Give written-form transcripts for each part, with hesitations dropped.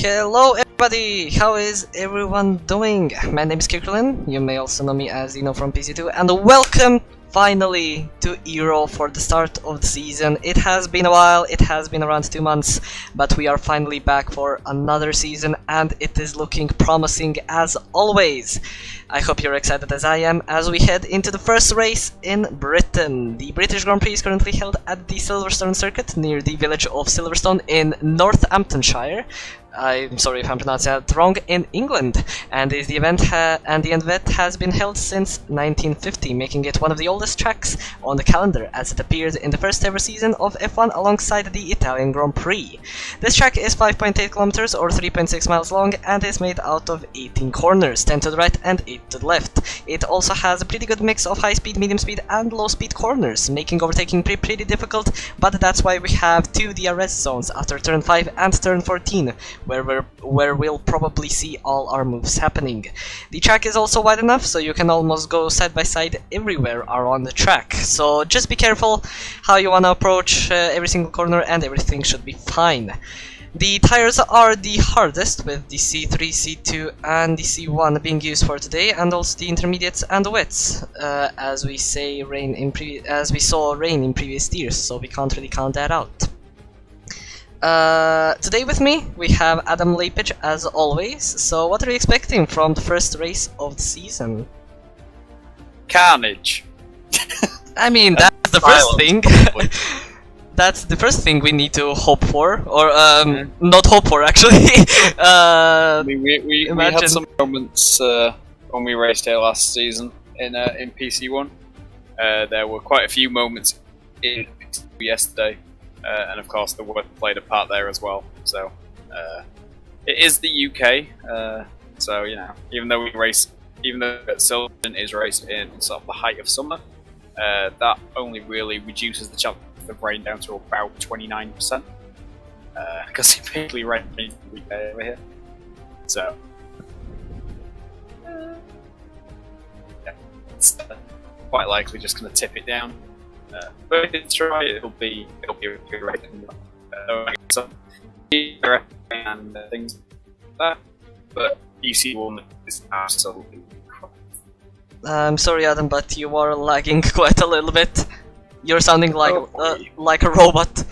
Hello everybody, how is everyone doing? My name is Kirklin, you may also know me as Dino from PC2, and welcome finally to Ero for the start of the season. It has been a while, it has been around 2 months, but we are finally back for another season and it is looking promising as always. I hope you're excited as I am as we head into the first race in Britain. The British Grand Prix is currently held at the Silverstone circuit near the village of Silverstone in Northamptonshire. I'm sorry if I'm pronouncing that wrong, in England, and the event has been held since 1950, making it one of the oldest tracks on the calendar, as it appeared in the first ever season of F1 alongside the Italian Grand Prix. This track is 5.8 kilometers or 3.6 miles long and is made out of 18 corners, 10 to the right and 8 to the left. It also has a pretty good mix of high speed, medium speed and low speed corners, making overtaking pretty difficult, but that's why we have two DRS zones after turn 5 and turn 14, where we'll probably see all our moves happening. The track is also wide enough so you can almost go side by side everywhere on the track, so just be careful how you want to approach every single corner and everything should be fine. The tires are the hardest, with the C3, C2 and the C1 being used for today, and also the intermediates and the wets, as we saw rain in previous years, so we can't really count that out. Today with me we have Adam Lapidge as always. So what are you expecting from the first race of the season? Carnage. I mean, that's the first thing. That's the first thing we need to hope for, or not hope for actually. We had some moments when we raced here last season in PC1. There were quite a few moments in yesterday. And of course the weather played a part there as well. So it is the UK, so you know, even though Silverstone is raced in sort of the height of summer, that only really reduces the chance of rain down to about 29%, because it basically rains every day over here. So yeah, it's quite likely just going to tip it down. But if it's dry, it'll be a good race. Some and things like that. But PC1 is absolutely incredible. I'm sorry, Adam, but you are lagging quite a little bit. You're sounding like a robot.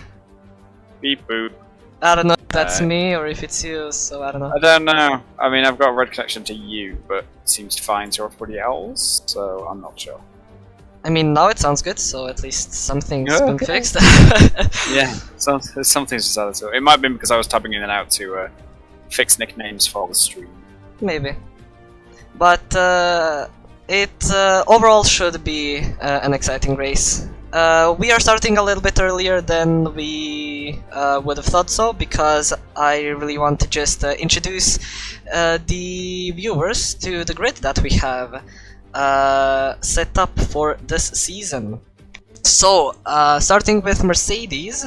Beep boop. I don't know if that's me or if it's you, so I don't know. I don't know. I mean, I've got a red connection to you, but it seems fine to everybody else, so I'm not sure. I mean, now it sounds good, so at least something's been fixed. Yeah, something's decided to. It might have been because I was tabbing in and out to fix nicknames for the stream. Maybe. But it overall should be an exciting race. We are starting a little bit earlier than we would have thought so, because I really want to just introduce the viewers to the grid that we have set up for this season. So, starting with Mercedes,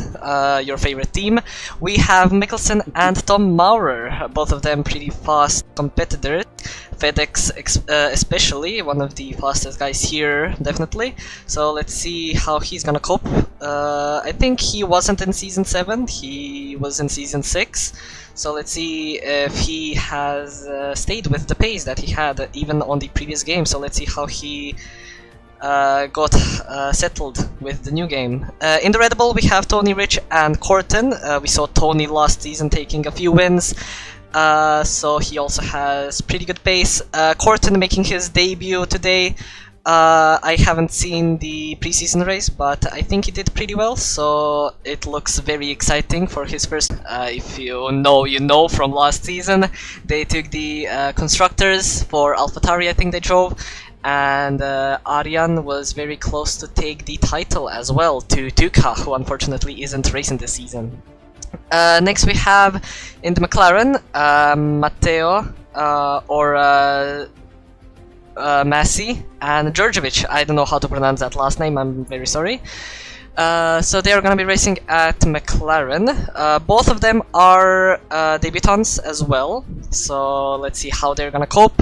your favorite team, we have Mikkelsen and Tom Maurer, both of them pretty fast competitors. FedEx especially, one of the fastest guys here, definitely. So let's see how he's gonna cope. I think he wasn't in Season 7, he was in Season 6. So let's see if he has stayed with the pace that he had even on the previous game. So let's see how he got settled with the new game. In the Red Bull we have Tony, Rich and Corton. We saw Tony last season taking a few wins, so he also has pretty good pace. Corton making his debut today. I haven't seen the preseason race, but I think he did pretty well, so it looks very exciting for his first. If you know from last season, they took the constructors for AlphaTauri, I think they drove, and Aryan was very close to take the title as well to Tuka, who unfortunately isn't racing this season. Next we have in the McLaren Matteo or Massey. and Djordjevic. I don't know how to pronounce that last name, I'm very sorry. So they are going to be racing at McLaren. Both of them are debutants as well, so let's see how they're going to cope.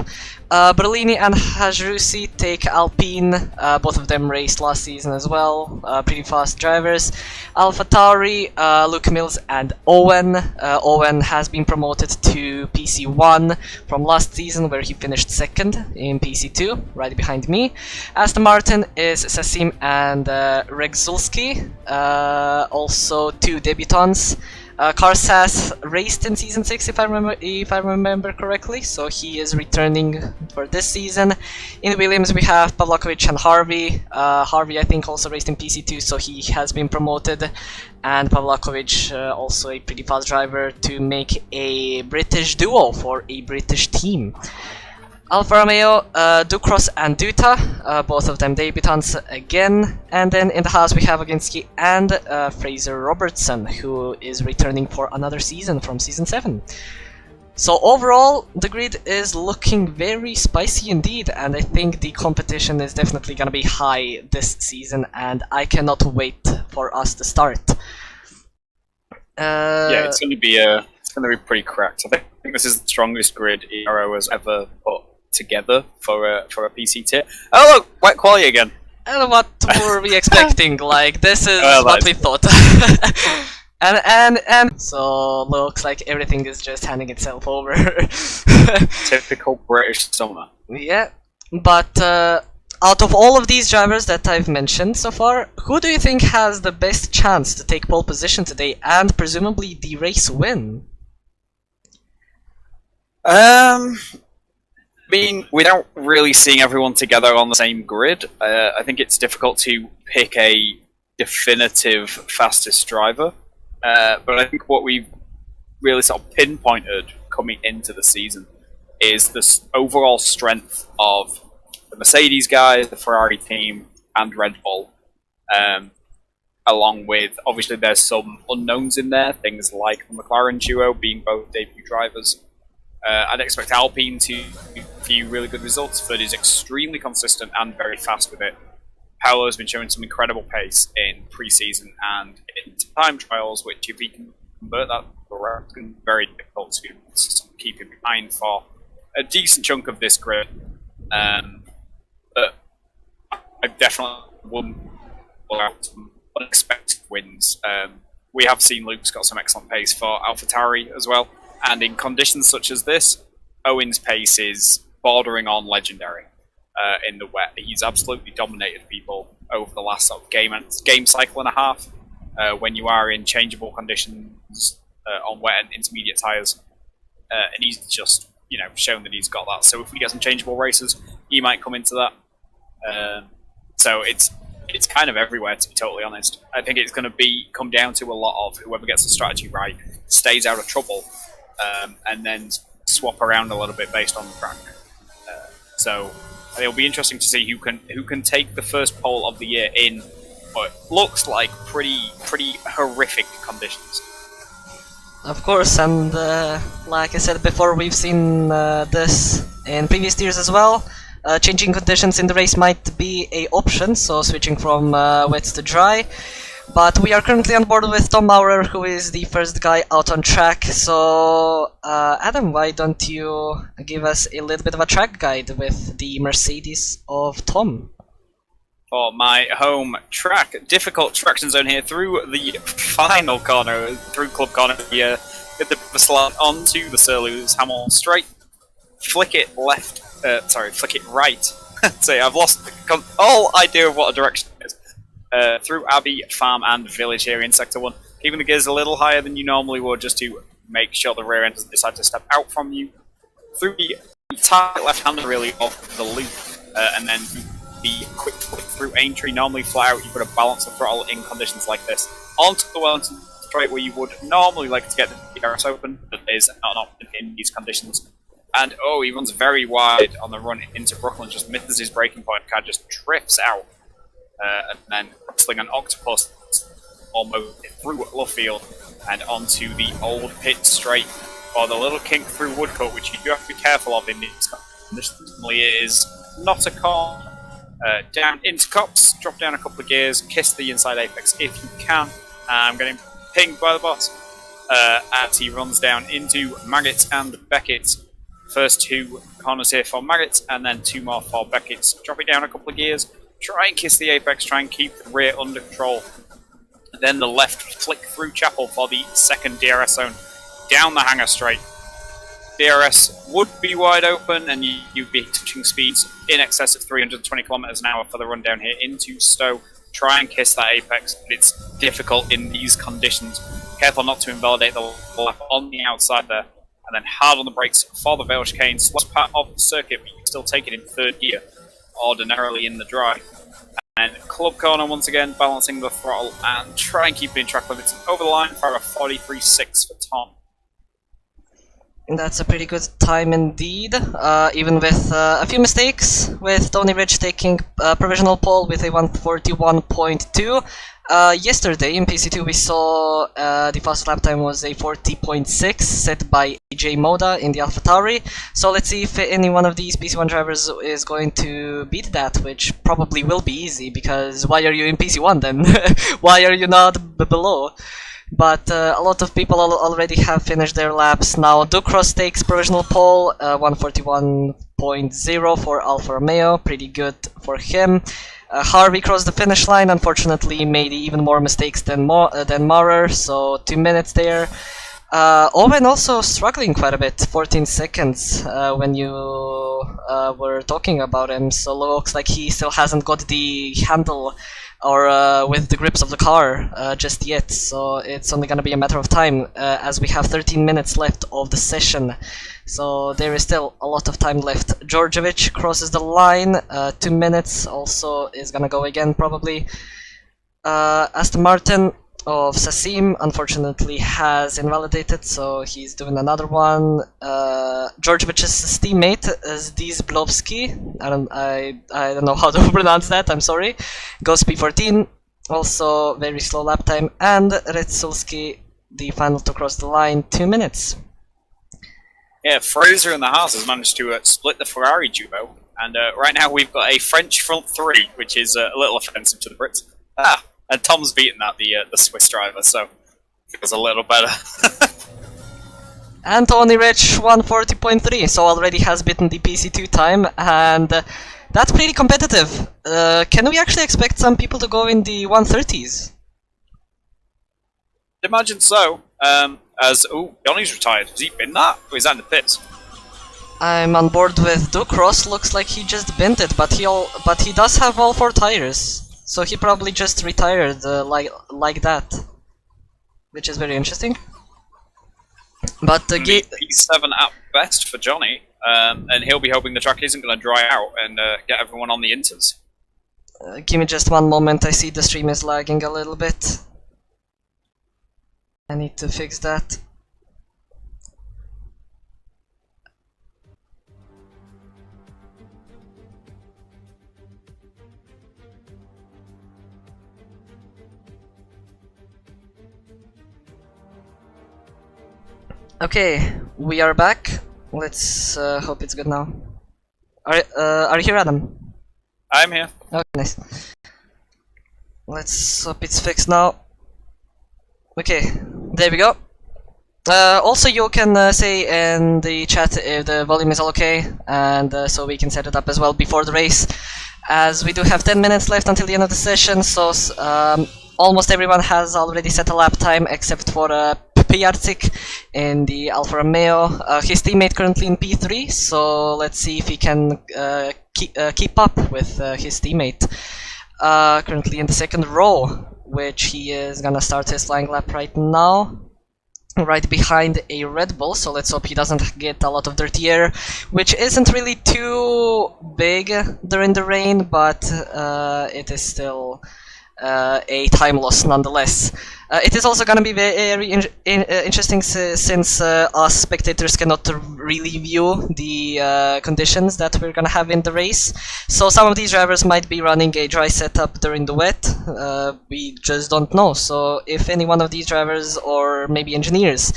Berlini and Hajrusi take Alpine. Both of them raced last season as well, pretty fast drivers. AlphaTauri, Luke Mills and Owen. Owen has been promoted to PC1 from last season, where he finished second in PC2, right behind me. Aston Martin is Sassim and Regzulski, also two debutants. Karsas raced in Season 6 if I remember correctly, so he is returning for this season. In Williams we have Pavlakovic and Harvey. Harvey I think also raced in PC2, so he has been promoted. And Pavlakovic, also a pretty fast driver, to make a British duo for a British team. Alfa Romeo, Ducros and Duta, both of them debutants again. And then in the house we have Oginski and Fraser Robertson, who is returning for another season from Season 7. So overall, the grid is looking very spicy indeed, and I think the competition is definitely gonna be high this season, and I cannot wait for us to start. Yeah, it's gonna be pretty cracked. I think this is the strongest grid Ero has ever put together for a PC tier. Oh look, wet quality again. And what were we expecting? Like, this is what we thought. and so looks like everything is just handing itself over. Typical British summer. Yeah, but out of all of these drivers that I've mentioned so far, who do you think has the best chance to take pole position today and presumably the race win? I mean, without really seeing everyone together on the same grid, I think it's difficult to pick a definitive fastest driver. But I think what we've really sort of pinpointed coming into the season is the overall strength of the Mercedes guys, the Ferrari team, and Red Bull. Along with, obviously, there's some unknowns in there, things like the McLaren duo being both debut drivers. I'd expect Alpine to view really good results. Ferd is extremely consistent and very fast with it. Paolo has been showing some incredible pace in pre-season and in time trials, which if he can convert that around, it's going to be very difficult to keep him behind for a decent chunk of this grid. But I definitely wouldn't pull out some unexpected wins. We have seen Luke's got some excellent pace for AlphaTauri as well. And in conditions such as this, Owen's pace is bordering on legendary in the wet. He's absolutely dominated people over the last sort of game cycle and a half. When you are in changeable conditions on wet and intermediate tyres, and he's just shown that he's got that. So if we get some changeable races, he might come into that. So it's kind of everywhere, to be totally honest. I think it's going to come down to a lot of whoever gets the strategy right stays out of trouble. And then swap around a little bit based on the track. So it'll be interesting to see who can take the first pole of the year in what looks like pretty horrific conditions. Of course, and like I said before, we've seen this in previous years as well. Changing conditions in the race might be an option, so switching from wet to dry. But we are currently on board with Tom Maurer, who is the first guy out on track. So, Adam, why don't you give us a little bit of a track guide with the Mercedes of Tom? For my home track, difficult traction zone here through the final corner, through Club Corner. Get the slant onto the Sir Lewis Hamilton straight. Flick it right. Say, I've lost all idea of what a direction is. Through Abbey, Farm and Village here in Sector 1, keeping the gears a little higher than you normally would just to make sure the rear end doesn't decide to step out from you. Through the tight left-hander really off the loop, and then the quick through Aintree, normally flat out, you've got to balance the throttle in conditions like this. Onto the Wellington straight where you would normally like to get the DRS open, but is not an option in these conditions. And he runs very wide on the run into Brooklyn, just misses his braking point, car just drifts out. And then wrestling an octopus almost through Luffield and onto the old pit straight for the little kink through Woodcote, which you do have to be careful of in these conditions. It is not a corner, down into cops, drop down a couple of gears, kiss the inside apex if you can. I'm getting pinged by the boss as he runs down into Maggot and Beckett. First 2 corners here for Maggot, and then 2 more for Beckett. Drop it down a couple of gears, try and kiss the apex, try and keep the rear under control. And then the left flick through Chapel for the second DRS zone, down the hangar straight. DRS would be wide open, and you'd be touching speeds in excess of 320 kilometers an hour for the run down here into Stowe. Try and kiss that apex, but it's difficult in these conditions. Careful not to invalidate the lap on the outside there. And then hard on the brakes for the Vale chicane. Slowest part of the circuit, but you can still take it in 3rd gear, ordinarily in the dry. And club corner once again, balancing the throttle and try and keep it in track limits. Over the line for a 43.6 for Tom. That's a pretty good time indeed, even with a few mistakes, with Tony Rich taking provisional pole with a 141.2. Yesterday in PC2 we saw the fastest lap time was a 40.6 set by AJ Moda in the AlphaTauri. So let's see if any one of these PC1 drivers is going to beat that, which probably will be easy, because why are you in PC1 then? Why are you not below? But a lot of people already have finished their laps. Now Ducros takes provisional pole, 141.0 for Alfa Romeo, pretty good for him. Harvey crossed the finish line, unfortunately made even more mistakes than Maurer, so 2 minutes there. Owen also struggling quite a bit, 14 seconds when you were talking about him, so looks like he still hasn't got the handle or with the grips of the car just yet, so it's only gonna be a matter of time as we have 13 minutes left of the session, so there is still a lot of time left. Georgievich crosses the line, 2 minutes also is gonna go again probably. Aston Martin of Sasim unfortunately has invalidated, so he's doing another one. Georgievich's teammate is Zblowski, I don't know how to pronounce that, I'm sorry, goes P14, also very slow lap time, and Retsulski, the final to cross the line, 2 minutes. Yeah, Fraser in the house has managed to split the Ferrari duo, and right now we've got a French front 3, which is a little offensive to the Brits. And Tom's beaten that, the Swiss driver, so it was a little better. And Tony Rich 140.3, so already has beaten the PC2 time, and that's pretty competitive. Can we actually expect some people to go in the 130s? Imagine so. Johnny's retired. Has he been that? Or is that in the pits? I'm on board with Ducros. Looks like he just bent it, but he does have all 4 tires. So he probably just retired like that, which is very interesting. But P7 at best for Johnny, and he'll be hoping the track isn't going to dry out and get everyone on the inters. Give me just one moment, I see the stream is lagging a little bit. I need to fix that. Okay, we are back. Let's hope it's good now. Are you here, Adam? I'm here. Okay, nice. Let's hope it's fixed now. Okay, there we go. Also, you can say in the chat if the volume is all okay, and so we can set it up as well before the race, as we do have 10 minutes left until the end of the session, so almost everyone has already set a lap time except for Piarczyk in the Alfa Romeo. His teammate currently in P3, so let's see if he can keep up with his teammate. Currently in the second row, which he is gonna start his flying lap right now, right behind a Red Bull, so let's hope he doesn't get a lot of dirty air, which isn't really too big during the rain, but it is still a time loss nonetheless. It is also going to be very interesting since us spectators cannot really view the conditions that we're going to have in the race. So some of these drivers might be running a dry setup during the wet. We just don't know. So if any one of these drivers or maybe engineers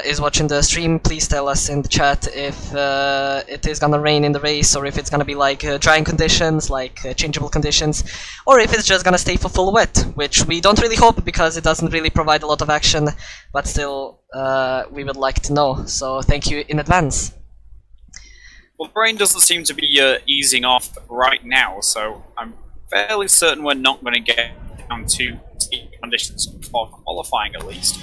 is watching the stream, please tell us in the chat if it is gonna rain in the race, or if it's gonna be like drying conditions, like changeable conditions, or if it's just gonna stay for full wet, which we don't really hope because it doesn't really provide a lot of action, but still we would like to know, so thank you in advance. Well, the rain doesn't seem to be easing off right now, so I'm fairly certain we're not going to get down to conditions for qualifying at least.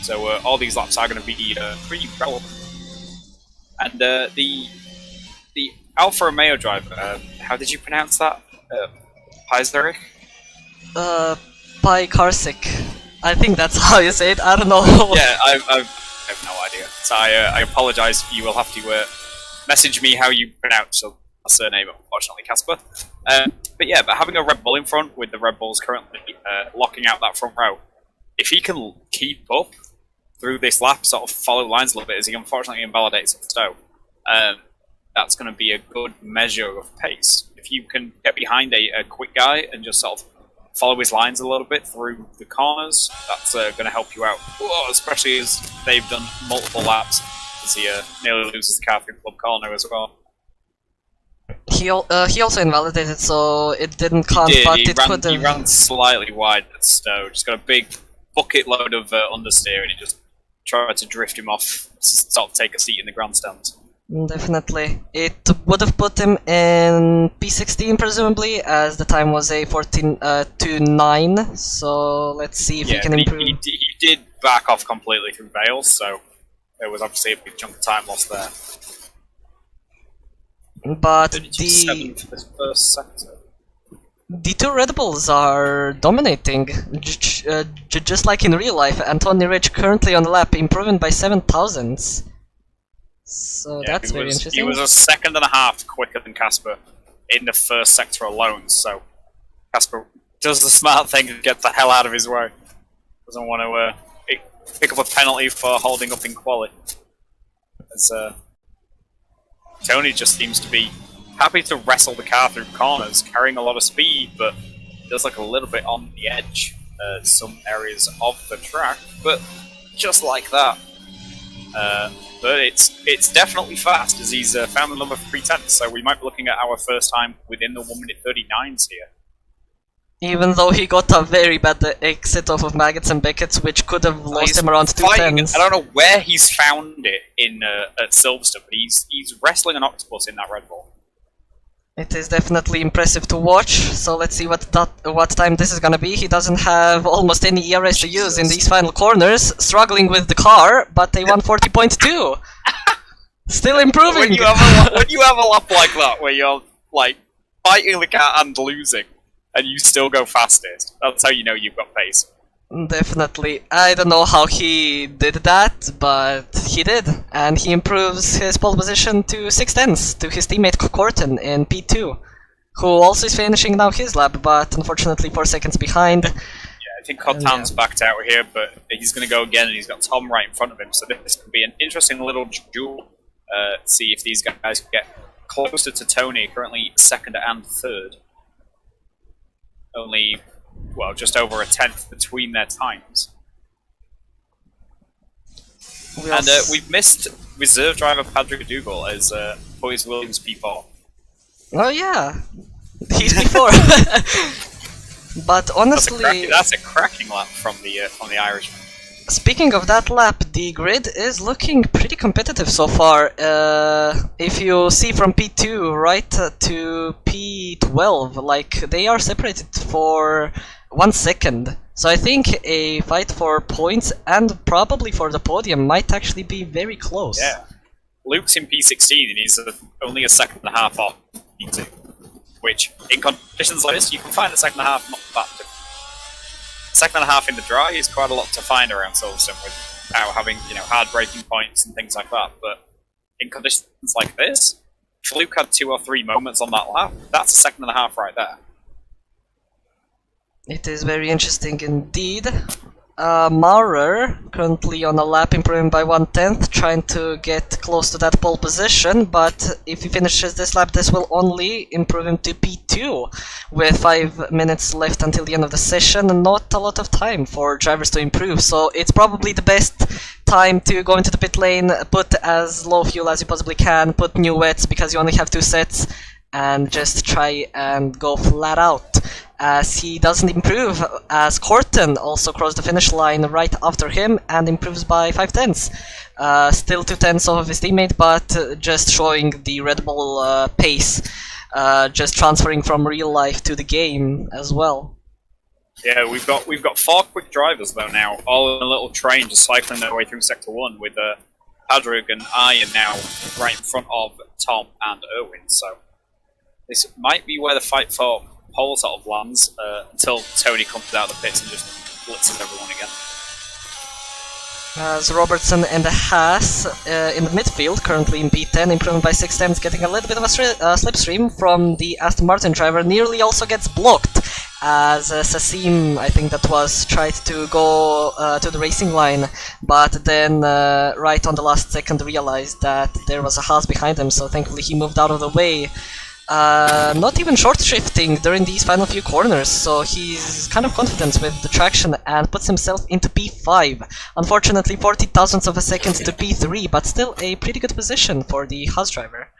So all these laps are going to be pretty relevant. And the Alfa Romeo driver, how did you pronounce that? Pizarnik? Pikarsik. I think that's how you say it, I don't know. Yeah, I have no idea. So I apologise, you will have to message me how you pronounce your surname, unfortunately, Casper. But having a Red Bull in front, with the Red Bulls currently locking out that front row, if he can keep up through this lap, sort of follow lines a little bit as he unfortunately invalidates at Stowe, that's going to be a good measure of pace. If you can get behind a quick guy and just sort of follow his lines a little bit through the corners, that's going to help you out. Whoa, especially as they've done multiple laps, as he nearly loses the car through Club Corner as well. He also invalidated, so it didn't count, but it could have... He ran slightly wide at Stowe, just got a big bucket load of understeer, and he just tried to drift him off, sort of take a seat in the grandstand. Definitely. It would have put him in P16, presumably, as the time was a 14.29, so let's see if he can improve. He did back off completely through Vale, so there was obviously a big chunk of time lost there. But for this first sector. The two Red Bulls are dominating, just like in real life. Anthony Rich currently on the lap, improving by 7 thousandths. So yeah, that's very interesting. He was a second and a half quicker than Casper in the first sector alone, so Casper does the smart thing and gets the hell out of his way. Doesn't want to pick up a penalty for holding up in quali. As Tony just seems to be happy to wrestle the car through corners, carrying a lot of speed, but does look a little bit on the edge some areas of the track, but just like that. But it's definitely fast, as he's found the number 310, so we might be looking at our first time within the 1 minute 39s here. Even though he got a very bad exit off of Maggots and Beckett's, which could have lost him around 210s. I don't know where he's found it in at Silverstone, but he's wrestling an octopus in that Red Bull. It is definitely impressive to watch, so let's see what time this is gonna be. He doesn't have almost any ERS to use in these final corners, struggling with the car, but a 140.2! Still improving! When you have a lap like that, where you're like fighting the car and losing, and you still go fastest, that's how you know you've got pace. Definitely. I don't know how he did that, but he did, and he improves his pole position to 6 tenths to his teammate Corton in P2, who also is finishing now his lap, but unfortunately 4 seconds behind. Yeah, I think Corton's backed out here, but he's going to go again, and he's got Tom right in front of him, so this could be an interesting little duel. See if these guys can get closer to Tony, currently second and third. Only, well, just over a tenth between their times. And we've missed reserve driver Patrick Dougal as Boys Williams P4. Oh yeah, he's P4. But honestly, that's a cracking lap from the Irishman. Speaking of that lap, the grid is looking pretty competitive so far. If you see from P2 right to P12, like they are separated for 1 second. So I think a fight for points and probably for the podium might actually be very close. Yeah, Luke's in P16 and he's only a second and a half off P2, which in conditions like this you can find a second and a half not that difficult. Second and a half in the dry is quite a lot to find around Silverstone without having, hard braking points and things like that. But in conditions like this, if Luke had 2 or 3 moments on that lap, that's a second and a half right there. It is very interesting indeed. Maurer currently on a lap, improving by 1/10, trying to get close to that pole position, but if he finishes this lap, this will only improve him to P2, with 5 minutes left until the end of the session, and not a lot of time for drivers to improve, so it's probably the best time to go into the pit lane, put as low fuel as you possibly can, put new wets because you only have 2 sets, and just try and go flat out. As he doesn't improve, as Corton also crossed the finish line right after him and improves by 5 tenths. Still 2 tenths off of his teammate, but just showing the Red Bull pace, just transferring from real life to the game as well. Yeah, we've got 4 quick drivers though now, all in a little train just cycling their way through Sector 1 with Padraig and Ian now right in front of Tom and Erwin, so this might be where the fight for pole sort of lands until Tony comes out of the pits and just blitzes everyone again. As Robertson and Haas in the midfield, currently in P10, improving by 6 tenths, getting a little bit of a slipstream from the Aston Martin driver, nearly also gets blocked as Sassim, I think that was, tried to go to the racing line, but then right on the last second realized that there was a Haas behind him, so thankfully he moved out of the way. Not even short shifting during these final few corners, so he's kind of confident with the traction and puts himself into P5. Unfortunately 40 thousandths of a second to P3, but still a pretty good position for the Haas driver.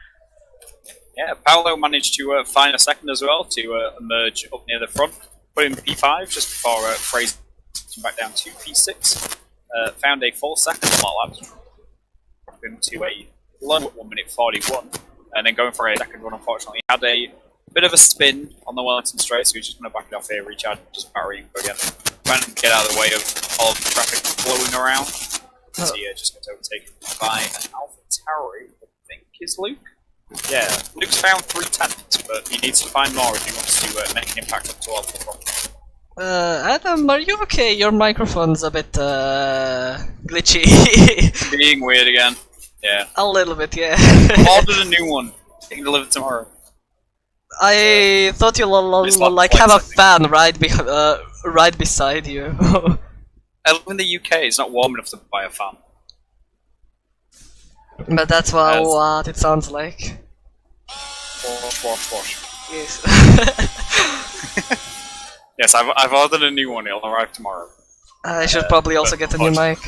Yeah, Paolo managed to find a second as well to emerge up near the front, put in P5 just before Fraser came back down to P6. Found a full second on that lap, him to a low at 1 minute 41. And then going for a second run, unfortunately. He had a bit of a spin on the Wellington straight, so he's just going to back it off here, recharge, just battery and go again. Trying to get out of the way of all of the traffic blowing around. So yeah, just gets overtaken by an Alpha Tauri, I think is Luke. Yeah, Luke's found 3 tenths, but he needs to find more if he wants to make an impact up towards the front. Adam, are you okay? Your microphone's a bit glitchy. Being weird again. Yeah. A little bit, yeah. Ordered a new one. Getting delivered tomorrow. I thought you'll like have a fan right beside you. I live in the UK, it's not warm enough to buy a fan. But that's what it sounds like. Wash. Yes. Yes, I've ordered a new one, it'll arrive tomorrow. I should probably also get a new mic.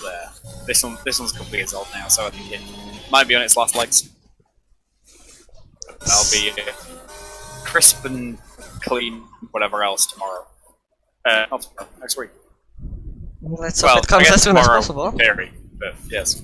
There. This one's completely years old now, so I think it might be on its last legs. That'll be crisp and clean, whatever else tomorrow. Not tomorrow, next week. Let's hope it comes as soon as possible. Very, but yes.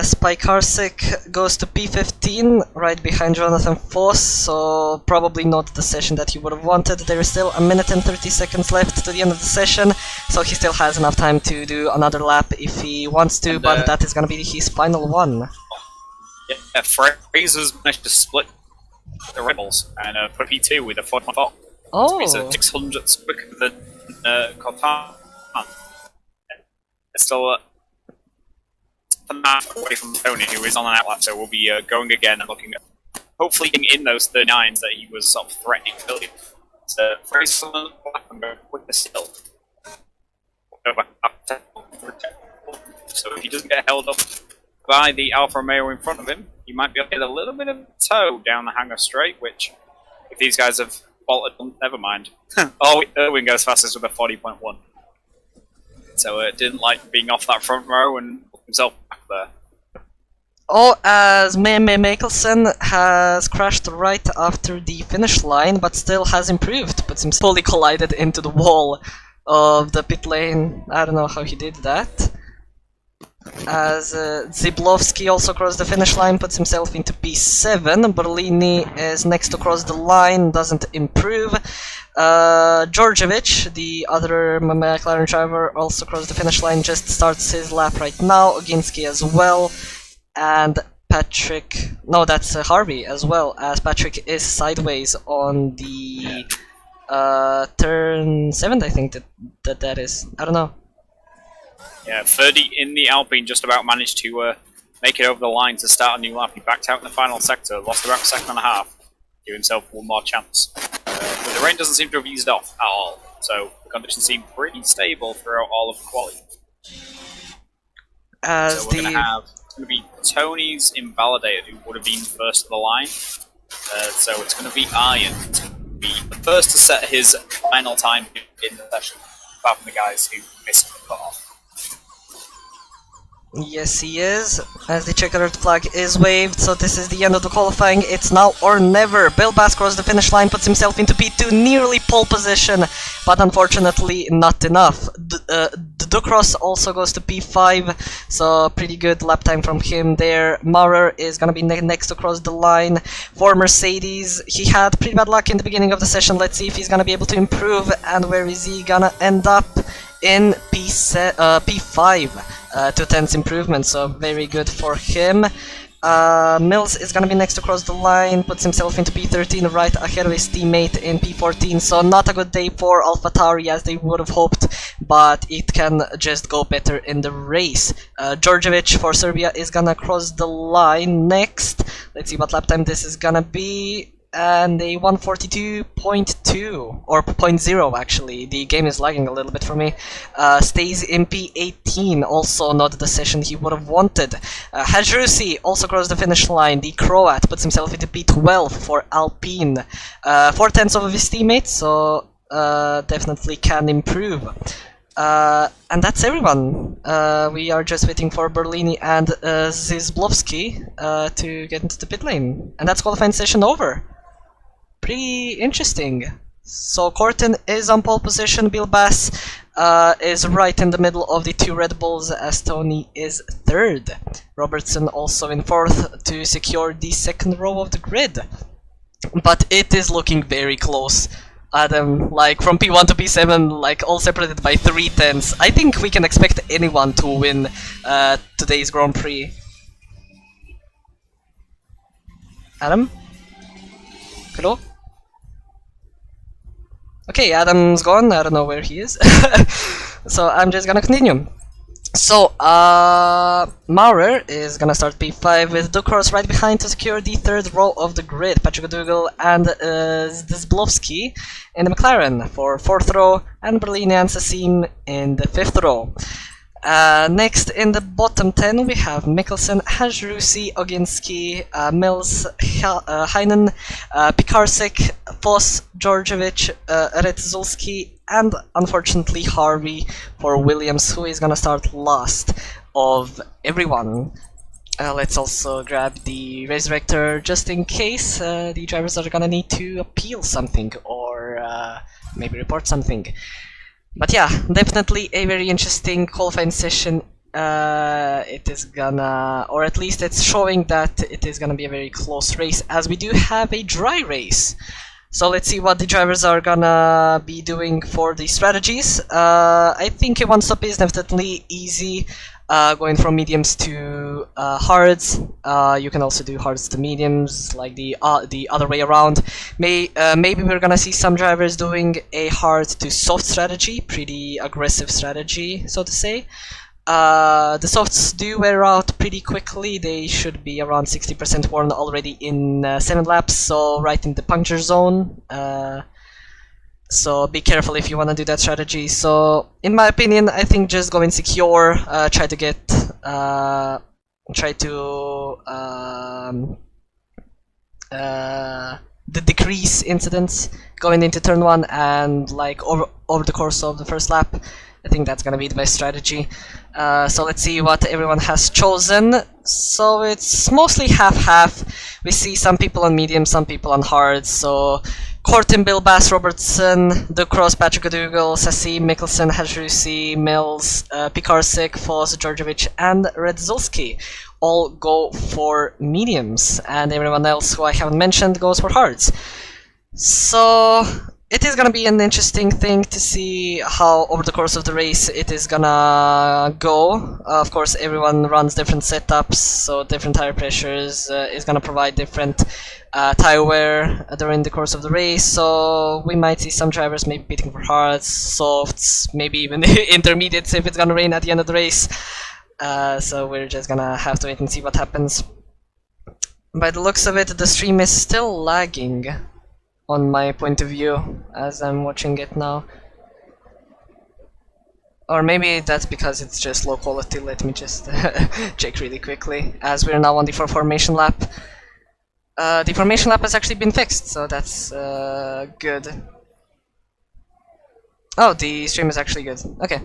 Spike Harsick goes to P15, right behind Jonathan Foss, so probably not the session that he would have wanted. There is still 1 minute and 30 seconds left to the end of the session, so he still has enough time to do another lap if he wants to, but that is going to be his final one. Yeah, Fraser's managed to split the Rebels and put P2 with a 4.4. Oh! He's 600ths quicker than Cortan. It's still away from Tony, who is on an outlap, so we'll be going again and looking at hopefully getting in those 39s that he was sort of threatening earlier. So Fraser on the lap and go quicker still. So if he doesn't get held up by the Alfa Romeo in front of him, he might be able to get a little bit of toe down the hangar straight, which if these guys have bolted, never mind. Oh, Erwin goes fastest with a 40.1. So it didn't like being off that front row and put himself back there. Oh, as Mickelson has crashed right after the finish line, but still has improved, but seems fully collided into the wall of the pit lane. I don't know how he did that. As Ziblovsky also crossed the finish line, puts himself into P7. Berlini is next to cross the line, doesn't improve. Georgievich, the other McLaren driver, also crossed the finish line, just starts his lap right now. Oginski as well. And Patrick, no, that's Harvey as well, as Patrick is sideways on the turn 7, I think that is. I don't know. Yeah, 30 in the Alpine just about managed to make it over the line to start a new lap. He backed out in the final sector, lost about a second and a half, gave himself one more chance. But the rain doesn't seem to have eased off at all, so the conditions seem pretty stable throughout all of the quality. So we're going to be Tony's invalidated, who would have been first to the line. So it's going to be Ian to be the first to set his final time in the session, apart from the guys who missed the cut-off. Yes, he is, as the checkered flag is waved, so this is the end of the qualifying. It's now or never. Bill Bass crosses the finish line, puts himself into P2, nearly pole position, but unfortunately not enough. Ducros also goes to P5, so pretty good lap time from him there. Maurer is gonna be next to cross the line. For Mercedes, he had pretty bad luck in the beginning of the session. Let's see if he's gonna be able to improve, and where is he gonna end up? In P5. 2/10 improvement, so very good for him. Mills is gonna be next to cross the line, puts himself into P13 right ahead of his teammate in P14, so not a good day for AlphaTauri as they would have hoped, but it can just go better in the race. Djordjevic for Serbia is gonna cross the line next. Let's see what lap time this is gonna be. And a 142.2 or 0.0 actually. The game is lagging a little bit for me. Stays in P18, also not the session he would have wanted. Hajrusi also crossed the finish line. The Croat puts himself into P12 for Alpine. 4/10 of his teammates, so definitely can improve. And that's everyone. We are just waiting for Berlini and Zizblowski to get into the pit lane. And that's qualifying session over. Pretty interesting. So Corton is on pole position, Bill Bass is right in the middle of the two Red Bulls as Tony is third. Robertson also in fourth to secure the second row of the grid. But it is looking very close. Adam, like from P1 to P7, like all separated by 3/10. I think we can expect anyone to win today's Grand Prix. Adam? Hello? Okay, Adam's gone, I don't know where he is. So I'm just gonna continue. So, Maurer is gonna start P5 with Ducros right behind to secure the third row of the grid. Patrick Dougal and Zizblowski in the McLaren for fourth row, and Berlini and Sassim in the fifth row. Next in the bottom 10 we have Mikkelsen, Hajrusi, Oginski, Mills, Heinen, Pikarsek, Voss, Djordjevic, Redzulski, and unfortunately Harvey for Williams, who is gonna start last of everyone. Let's also grab the race director just in case the drivers are gonna need to appeal something or maybe report something. But yeah, definitely a very interesting qualifying session. It is gonna, or at least it's showing that it is gonna be a very close race, as we do have a dry race. So let's see what the drivers are gonna be doing for the strategies. I think a one-stop is definitely easy, going from mediums to hards. You can also do hards to mediums, like the other way around. Maybe we're gonna see some drivers doing a hard to soft strategy, pretty aggressive strategy, so to say. The softs do wear out pretty quickly. They should be around 60% worn already in 7 laps, so right in the puncture zone. So be careful if you want to do that strategy. So in my opinion, I think just go insecure, try to get, decrease incidents going into turn 1, and like over the course of the first lap. I think that's gonna be the best strategy. So let's see what everyone has chosen. So it's mostly half-half. We see some people on medium, some people on hard. So Corton, Bill Bass, Robertson, Ducros, Patrick Dougal, Sassi, Mikkelsen, Hajrusi, Mills, Pikarsek, Voss, Djordjevic, and Redzulski all go for mediums, and everyone else who I haven't mentioned goes for hards. So it is gonna be an interesting thing to see how over the course of the race it is gonna go. Of course, everyone runs different setups, so different tire pressures is gonna provide different tire wear during the course of the race. So we might see some drivers maybe beating for hards, softs, maybe even intermediates if it's gonna rain at the end of the race. So we're just gonna have to wait and see what happens. By the looks of it, the stream is still lagging on my point of view as I'm watching it now. Or maybe that's because it's just low quality. Let me just check really quickly, as we're now on the formation lap. The formation lap has actually been fixed, so that's good. Oh, the stream is actually good. Okay.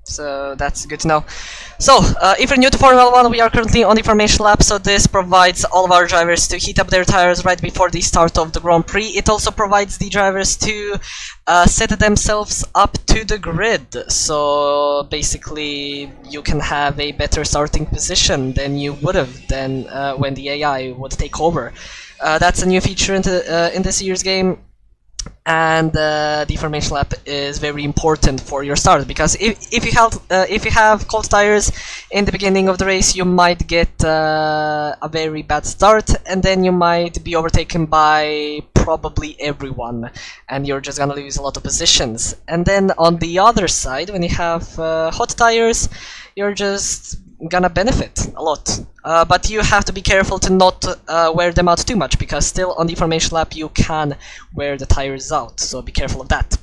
So that's good to know. So, if you're new to Formula 1, we are currently on the formation lap, so this provides all of our drivers to heat up their tires right before the start of the Grand Prix. It also provides the drivers to set themselves up to the grid, so basically you can have a better starting position than you would have then when the AI would take over. That's a new feature in this year's game. And the formation lap is very important for your start, because if you have cold tires in the beginning of the race, you might get a very bad start, and then you might be overtaken by probably everyone, and you're just gonna lose a lot of positions. And then on the other side, when you have hot tires, you're just gonna benefit a lot, but you have to be careful to not wear them out too much, because still on the formation lap you can wear the tires out, so be careful of that.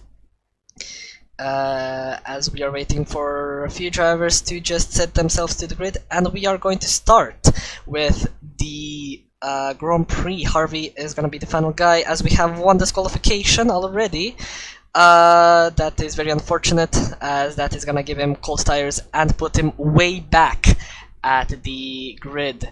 As we are waiting for a few drivers to just set themselves to the grid, and we are going to start with the Grand Prix. Harvey is gonna be the final guy, as we have one disqualification already. That is very unfortunate, as that is gonna give him cold tires and put him way back at the grid.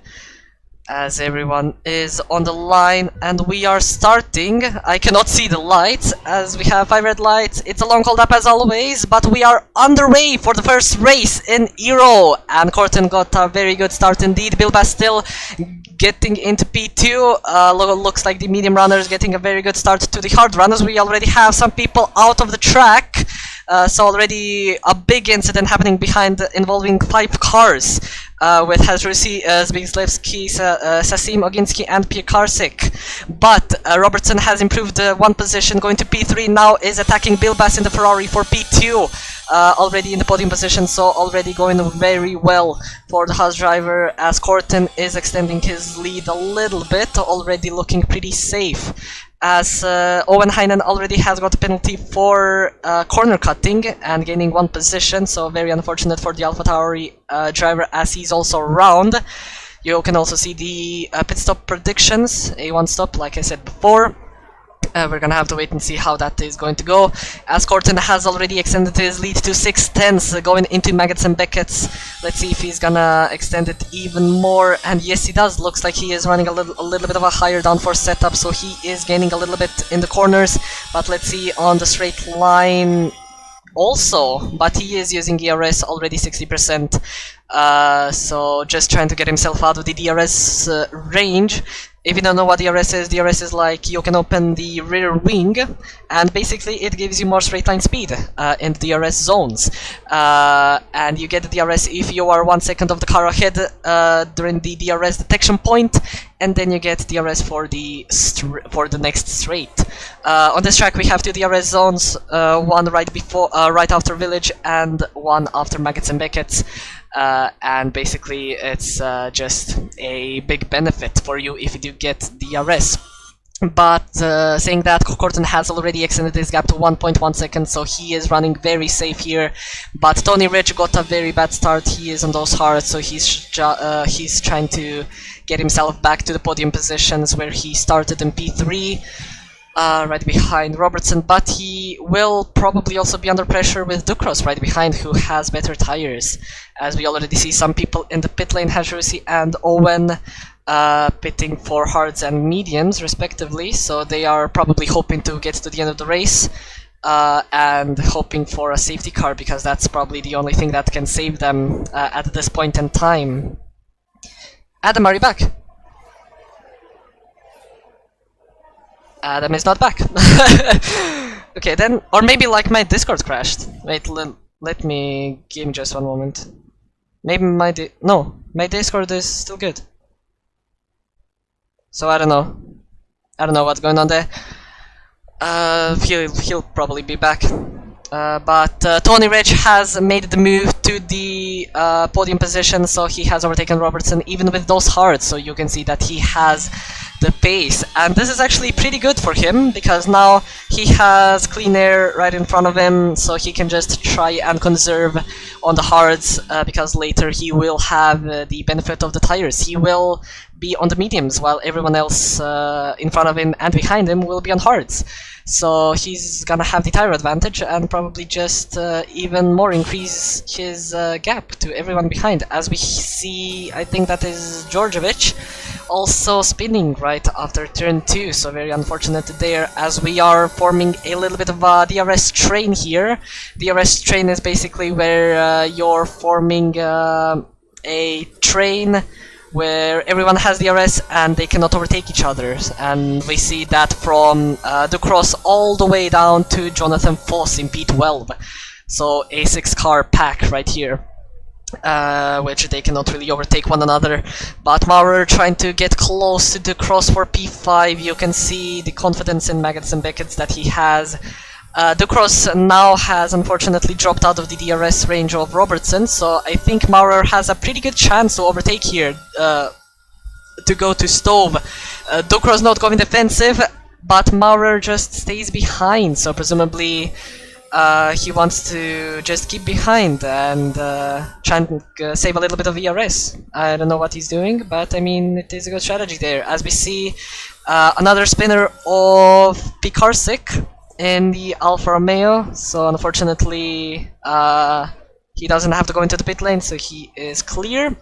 As everyone is on the line and we are starting, I cannot see the lights as we have 5 red lights. It's a long hold up as always, but we are underway for the first race in Ero, and Corton got a very good start indeed. Bilbas still getting into P2. Looks like the medium runners getting a very good start to the hard runners. We already have some people out of the track, so already a big incident happening behind involving 5 cars. With Hazrusi, Zbigniewski, Sasim, Oginski and Piekarczyk. But Robertson has improved one position, going to P3, now is attacking Bilbas in the Ferrari for P2. Already in the podium position, so already going very well for the Haas driver, as Corton is extending his lead a little bit, already looking pretty safe. As Owen Heinen already has got a penalty for corner cutting and gaining one position, so very unfortunate for the AlphaTauri driver, as he's also around. You can also see the pit stop predictions, A1 stop like I said before. We're gonna have to wait and see how that is going to go, as Corton has already extended his lead to 6/10 going into Maggots and Beckett's. Let's see if he's gonna extend it even more, and yes he does. Looks like he is running a little bit of a higher downforce setup, so he is gaining a little bit in the corners, but let's see on the straight line also, but he is using ERS already 60%, so just trying to get himself out of the DRS range. If you don't know what DRS is like you can open the rear wing, and basically it gives you more straight line speed in the DRS zones. And you get the DRS if you are 1 second of the car ahead during the DRS detection point, and then you get DRS for the next straight. On this track we have 2 DRS zones, one right after Village and one after Maggots and Beckett's. And basically it's just a big benefit for you if you do get DRS. But saying that, Corton has already extended his gap to 1.1 seconds, so he is running very safe here. But Tony Rich got a very bad start. He is on those hards, so he's trying to get himself back to the podium positions where he started in P3. Right behind Robertson, but he will probably also be under pressure with Ducros right behind, who has better tires, as we already see some people in the pit lane, Hazrusi and Owen pitting for hards and mediums respectively, so they are probably hoping to get to the end of the race and hoping for a safety car, because that's probably the only thing that can save them at this point in time. Adam, are you back? Adam is not back. Okay then, or maybe like my Discord crashed. Wait, let me give me just one moment. Maybe my Discord is still good. So I don't know what's going on there. He'll probably be back. But Tony Rich has made the move to the podium position, so he has overtaken Robertson even with those hards, so you can see that he has the pace, and this is actually pretty good for him, because now he has clean air right in front of him, so he can just try and conserve on the hards, because later he will have the benefit of the tires. He will be on the mediums while everyone else in front of him and behind him will be on hards. so he's gonna have the tire advantage and probably just even more increase his gap to everyone behind. As we see, I think that is Georgievich also spinning right after turn 2, so very unfortunate there, as we are forming a little bit of a DRS train here. DRS train is basically where you're forming a train where everyone has DRS and they cannot overtake each other, and we see that from the cross all the way down to Jonathan Foss in P12, so a 6-car pack right here. Which they cannot really overtake one another, but Maurer trying to get close to the cross for P5. You can see the confidence in Maggots and Beckett that he has. The cross now has unfortunately dropped out of the DRS range of Robertson, so I think Maurer has a pretty good chance to overtake here, to go to Stove. Ducros not going defensive, but Maurer just stays behind, so presumably he wants to just keep behind and try and save a little bit of ERS. I don't know what he's doing, but I mean, it is a good strategy there. As we see another spinner of Pikarsik in the Alfa Romeo, so unfortunately he doesn't have to go into the pit lane, so he is clear.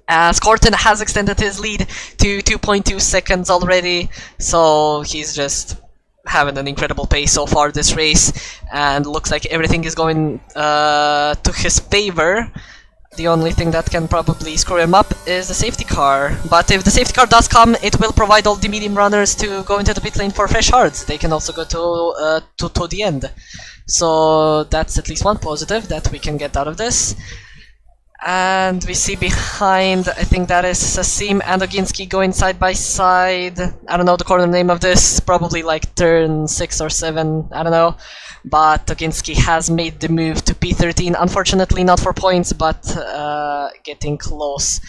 As Corton has extended his lead to 2.2 seconds already, so he's just having an incredible pace so far this race, and looks like everything is going to his favor. The only thing that can probably screw him up is the safety car, but if the safety car does come, it will provide all the medium runners to go into the pit lane for fresh hards. They can also go to the end, so that's at least one positive that we can get out of this. And we see behind, I think that is Sasim and Oginski going side by side. I don't know the corner name of this, probably like turn 6 or 7, I don't know. But Oginski has made the move to P13, unfortunately not for points, but getting close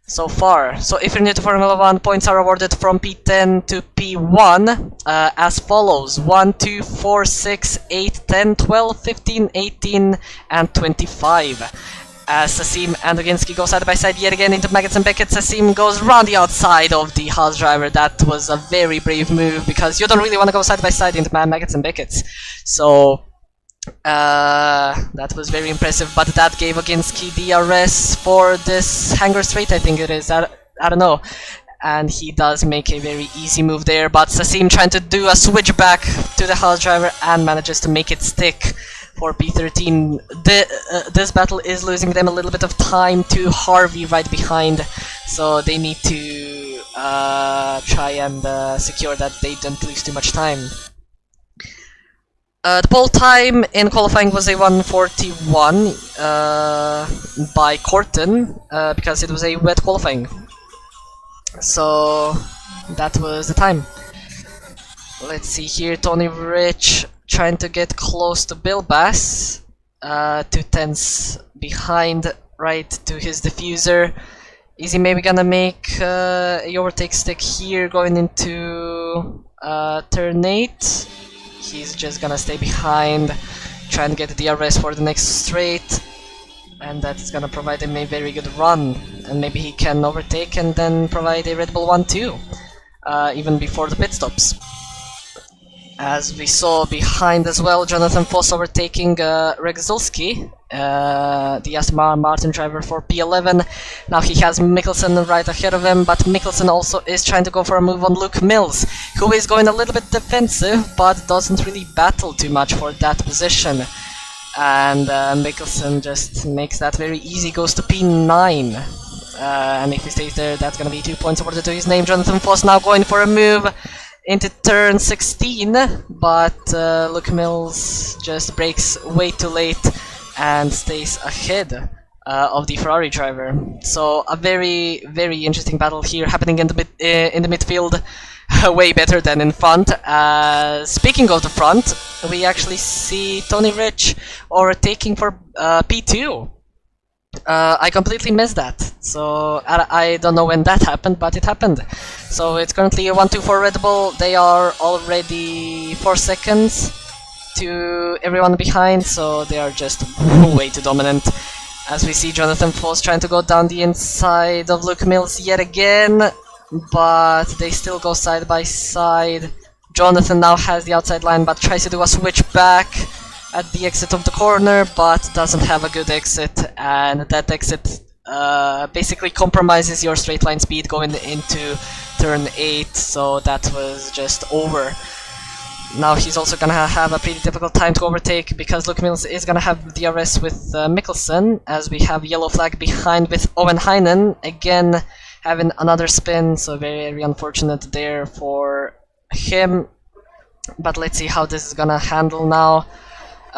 so far. So if you're new to Formula 1, points are awarded from P10 to P1 as follows: 1, 2, 4, 6, 8, 10, 12, 15, 18, and 25. As Sasim and Oginski go side by side yet again into Maggots and Beckett, Sasim goes round the outside of the Haas driver. That was a very brave move, because you don't really want to go side by side into Maggots and Beckett. So that was very impressive, but that gave Oginski DRS for this hangar straight, I think it is. I don't know. And he does make a very easy move there, but Sasim trying to do a switch back to the Haas driver and manages to make it stick for P13. This battle is losing them a little bit of time to Harvey right behind, so they need to try and secure that they don't lose too much time. The pole time in qualifying was a 1:41 by Corton, because it was a wet qualifying. So that was the time. Let's see here, Tony Rich trying to get close to Bill Bass, 2 tenths behind right to his diffuser. Is he maybe gonna make a overtake stick here going into turn 8? He's just gonna stay behind, try and get the DRS for the next straight, and that is gonna provide him a very good run, and maybe he can overtake and then provide a Red Bull 1-2 even before the pit stops. As we saw behind as well, Jonathan Foss overtaking Regzulski, the Aston Martin driver for P11. Now he has Mikkelsen right ahead of him, but Mikkelsen also is trying to go for a move on Luke Mills, who is going a little bit defensive, but doesn't really battle too much for that position. And Mikkelsen just makes that very easy, goes to P9. And if he stays there, that's going to be 2 points awarded to his name. Jonathan Foss now going for a move into turn 16, but Luke Mills just brakes way too late and stays ahead of the Ferrari driver. So a very, very interesting battle here happening in the midfield, way better than in front. Speaking of the front, we actually see Tony Rich overtaking for P2. I completely missed that, so I don't know when that happened, but it happened. So it's currently a 1-2 for Red Bull. They are already 4 seconds to everyone behind, so they are just way too dominant. As we see Jonathan Foss trying to go down the inside of Luke Mills yet again, but they still go side by side. Jonathan now has the outside line, but tries to do a switch back at the exit of the corner, but doesn't have a good exit, and that exit basically compromises your straight line speed going into turn 8, so that was just over. Now he's also gonna have a pretty difficult time to overtake, because Luke Mills is gonna have DRS with Mikkelsen, as we have yellow flag behind with Owen Heinen, again having another spin, so very unfortunate there for him. But let's see how this is gonna handle now.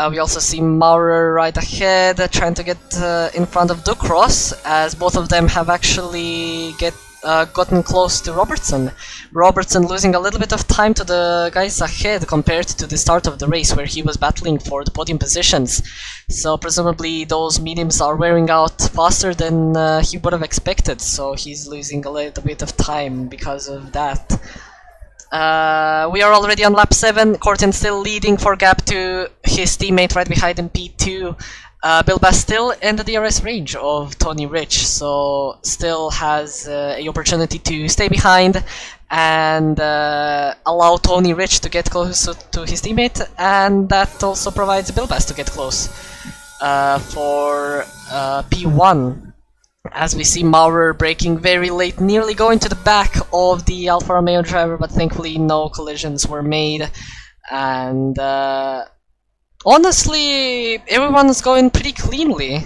We also see Maurer right ahead, trying to get in front of Ducross, as both of them have actually gotten close to Robertson. Robertson losing a little bit of time to the guys ahead compared to the start of the race, where he was battling for the podium positions. So presumably those mediums are wearing out faster than he would have expected, so he's losing a little bit of time because of that. We are already on lap 7, Corten still leading for gap to his teammate right behind him, P2. Bilbas still in the DRS range of Tony Rich, so still has a opportunity to stay behind and allow Tony Rich to get close to his teammate, and that also provides Bilbas to get close for P1. As we see Maurer braking very late, nearly going to the back of the Alfa Romeo driver, but thankfully no collisions were made. And honestly, everyone's going pretty cleanly.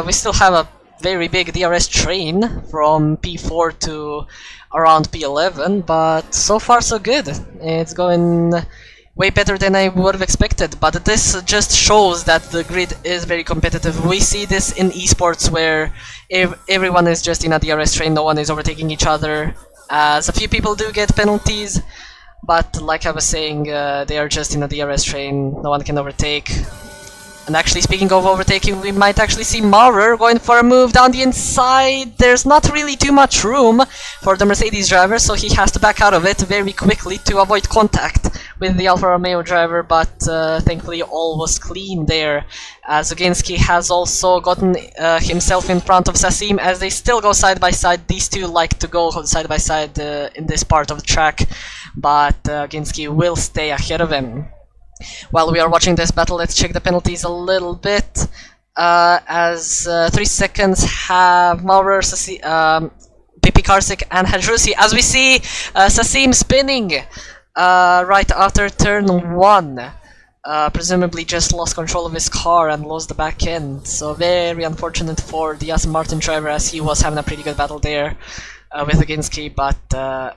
We still have a very big DRS train from P4 to around P11, but so far so good. It's going way better than I would have expected, but this just shows that the grid is very competitive. We see this in esports, where everyone is just in a DRS train, no one is overtaking each other, as a few people do get penalties, but like I was saying, they are just in a DRS train, no one can overtake. And actually, speaking of overtaking, we might actually see Maurer going for a move down the inside. There's not really too much room for the Mercedes driver, so he has to back out of it very quickly to avoid contact with the Alfa Romeo driver, but thankfully all was clean there. Zoginski has also gotten himself in front of Sassim, as they still go side by side. These two like to go side by side in this part of the track, but Zoginski will stay ahead of him. While we are watching this battle, let's check the penalties a little bit. As 3 seconds have Maurer, Pipi Karsik and Hadrusi, as we see Sassim spinning right after turn 1. Presumably just lost control of his car and lost the back end, so very unfortunate for the Aston Martin driver, as he was having a pretty good battle there with Oginski, but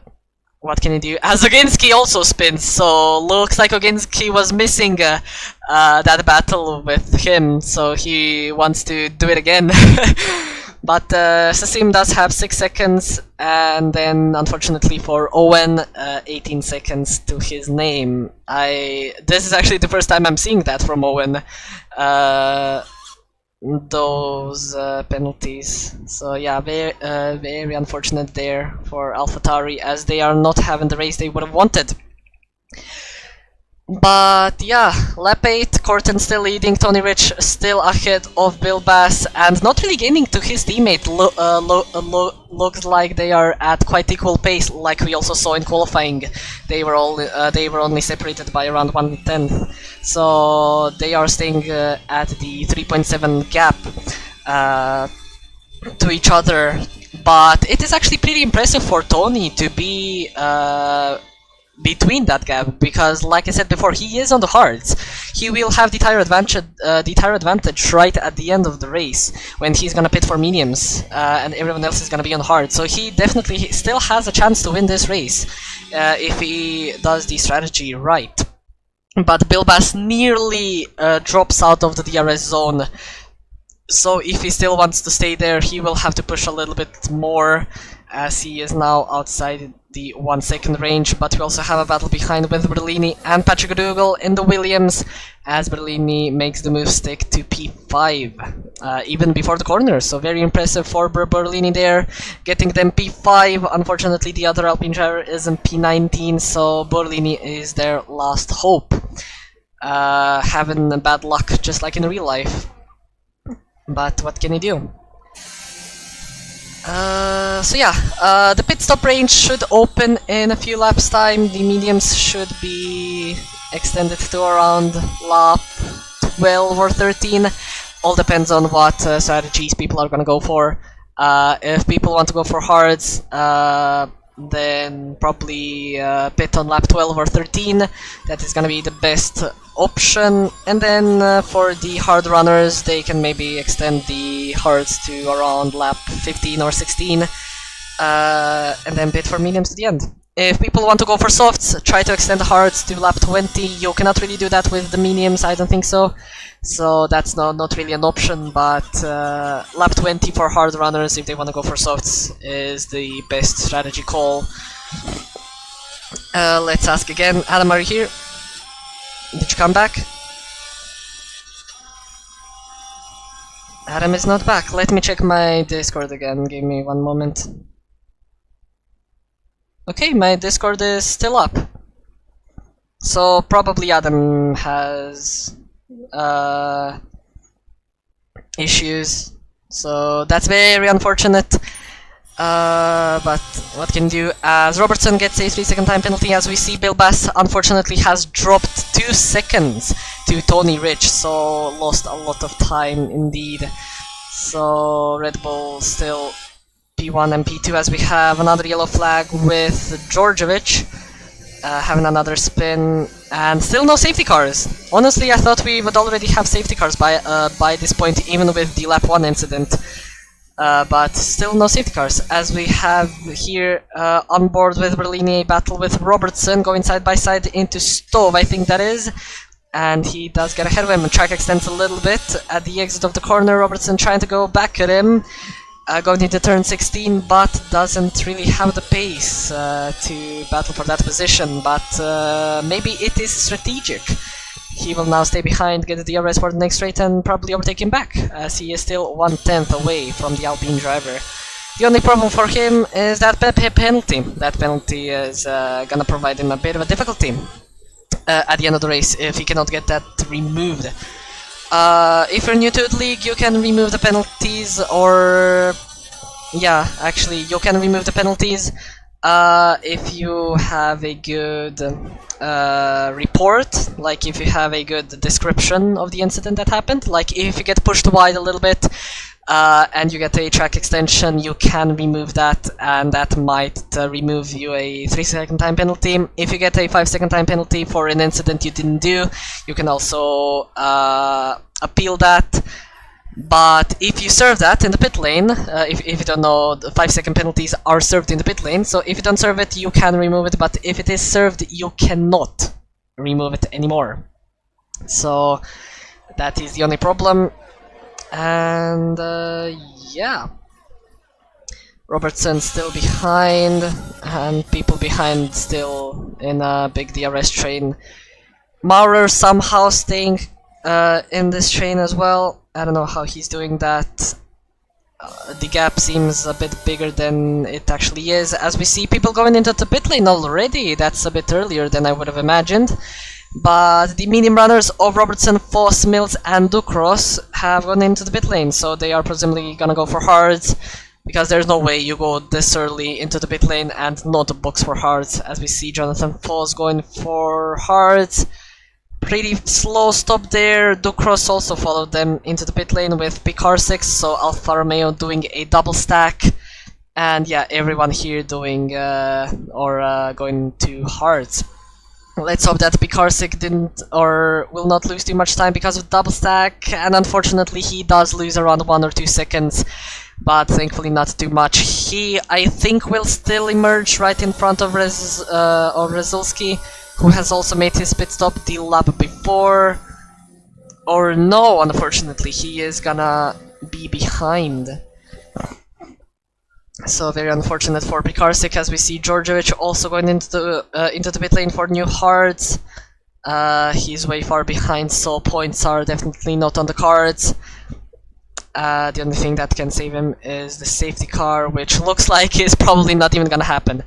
what can he do? As Oginski also spins, so looks like Oginski was missing that battle with him, so he wants to do it again. But Sassim does have 6 seconds, and then unfortunately for Owen, 18 seconds to his name. This is actually the first time I'm seeing that from Owen. Those penalties. So yeah, very unfortunate there for AlphaTauri, as they are not having the race they would have wanted. But yeah, lap 8, Corten still leading, Tony Rich still ahead of Bilbas, and not really gaining to his teammate. Looks like they are at quite equal pace, like we also saw in qualifying. They were only separated by around 1/10, so they are staying at the 3.7 gap to each other. But it is actually pretty impressive for Tony to be between that gap, because like I said before, he is on the hards. He will have the tire advantage right at the end of the race, when he's gonna pit for mediums and everyone else is gonna be on hard. So he definitely still has a chance to win this race if he does the strategy right. But Bilbas nearly drops out of the DRS zone, so if he still wants to stay there, he will have to push a little bit more, as he is now outside the 1 second range. But we also have a battle behind with Berlini and Patrick Dougal in the Williams, as Berlini makes the move stick to P5 even before the corner. So very impressive for Berlini there, getting them P5. Unfortunately, the other Alpine driver is in P19, so Berlini is their last hope, having bad luck just like in real life. But what can he do? So yeah, the pit stop range should open in a few laps time. The mediums should be extended to around lap 12 or 13. All depends on what strategies people are gonna go for. If people want to go for hards, then probably pit on lap 12 or 13. That is gonna be the best option. And then for the hard runners, they can maybe extend the hards to around lap 15 or 16, and then pit for mediums to the end. If people want to go for softs, try to extend the hards to lap 20. You cannot really do that with the mediums, I don't think so. So that's not really an option, but lap 20 for hard runners, if they want to go for softs, is the best strategy call. Let's ask again. Adam, are you here? Did you come back? Adam is not back. Let me check my Discord again. Give me one moment. Okay, my Discord is still up. So probably Adam has issues. So that's very unfortunate. But what can you do? As Robertson gets a 3-second time penalty, as we see Bill Bass unfortunately has dropped 2 seconds to Tony Rich, so lost a lot of time indeed. So Red Bull still P1 and P2 as we have another yellow flag with Georgievich having another spin, and still no safety cars. Honestly, I thought we would already have safety cars by this point, even with the lap 1 incident. But still no safety cars, as we have here on board with Berlini a battle with Robertson going side by side into Stove, I think that is. And he does get ahead of him, and track extends a little bit at the exit of the corner. Robertson trying to go back at him. Going into turn 16, but doesn't really have the pace to battle for that position, but maybe it is strategic. He will now stay behind, get the DRS for the next straight, and probably overtake him back, as he is still 1/10 away from the Alpine driver. The only problem for him is that penalty. That penalty is gonna provide him a bit of a difficulty at the end of the race, if he cannot get that removed. If you're new to the league, you can remove the penalties, or... yeah, actually, you can remove the penalties if you have a good report, like if you have a good description of the incident that happened. Like if you get pushed wide a little bit and you get a track extension, you can remove that, and that might remove you a 3-second time penalty. If you get a 5-second time penalty for an incident you didn't do, you can also appeal that. But if you serve that in the pit lane, if you don't know, the 5-second penalties are served in the pit lane, so if you don't serve it, you can remove it, but if it is served, you cannot remove it anymore. So that is the only problem. And yeah, Robertson still behind, and people behind still in a big DRS train. Maurer somehow staying in this train as well. I don't know how he's doing that. The gap seems a bit bigger than it actually is, as we see people going into the pit lane already. That's a bit earlier than I would have imagined. But the medium runners of Robertson, Foss, Mills and Ducros have gone into the pit lane, so they are presumably gonna go for hards, because there's no way you go this early into the pit lane and not box for hards, as we see Jonathan Foss going for hards. Pretty slow stop there. Ducros also followed them into the pit lane with Picard6, so Alfa Romeo doing a double stack. And yeah, everyone here doing going to hards. Let's hope that Picard6 didn't or will not lose too much time because of double stack, and unfortunately he does lose around 1 or 2 seconds, but thankfully not too much. He, I think, will still emerge right in front of Rezulski, who has also made his pit stop the lap before. Or no, unfortunately, he is gonna be behind. So very unfortunate for Picard6, as we see Georgievich also going into the pit lane for new hards. He's way far behind, so points are definitely not on the cards. The only thing that can save him is the safety car, which looks like is probably not even gonna happen.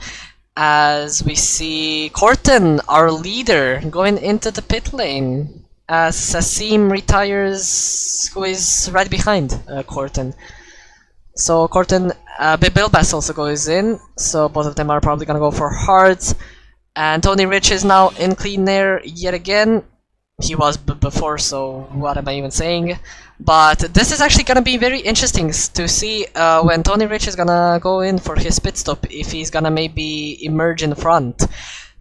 As we see Corton, our leader, going into the pit lane, as Sassim retires, who is right behind Corton. So Corten, Bilbass also goes in, so both of them are probably gonna go for hards. And Tony Rich is now in clean air yet again. He was before, so what am I even saying? But this is actually gonna be very interesting to see when Tony Rich is gonna go in for his pit stop, if he's gonna maybe emerge in front.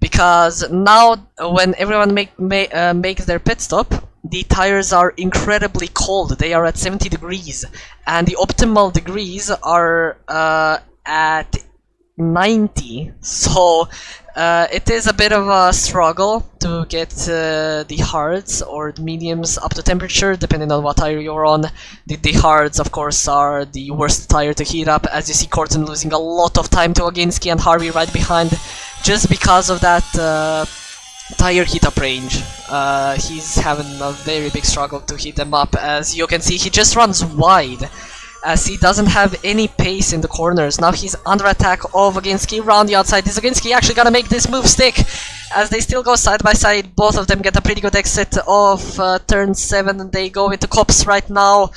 Because now, when everyone makes their pit stop, the tires are incredibly cold. They are at 70 degrees, and the optimal degrees are at 90. So it is a bit of a struggle to get the hards or the mediums up to temperature, depending on what tire you're on. The hards, of course, are the worst tire to heat up, as you see Corten losing a lot of time to Oginski and Harvey right behind, just because of that tire heat up range. He's having a very big struggle to heat them up. As you can see, he just runs wide, as he doesn't have any pace in the corners. Now he's under attack of Oginski around the outside. Is Oginski actually gonna make this move stick? As they still go side by side, both of them get a pretty good exit of turn 7, and they go into cops right now.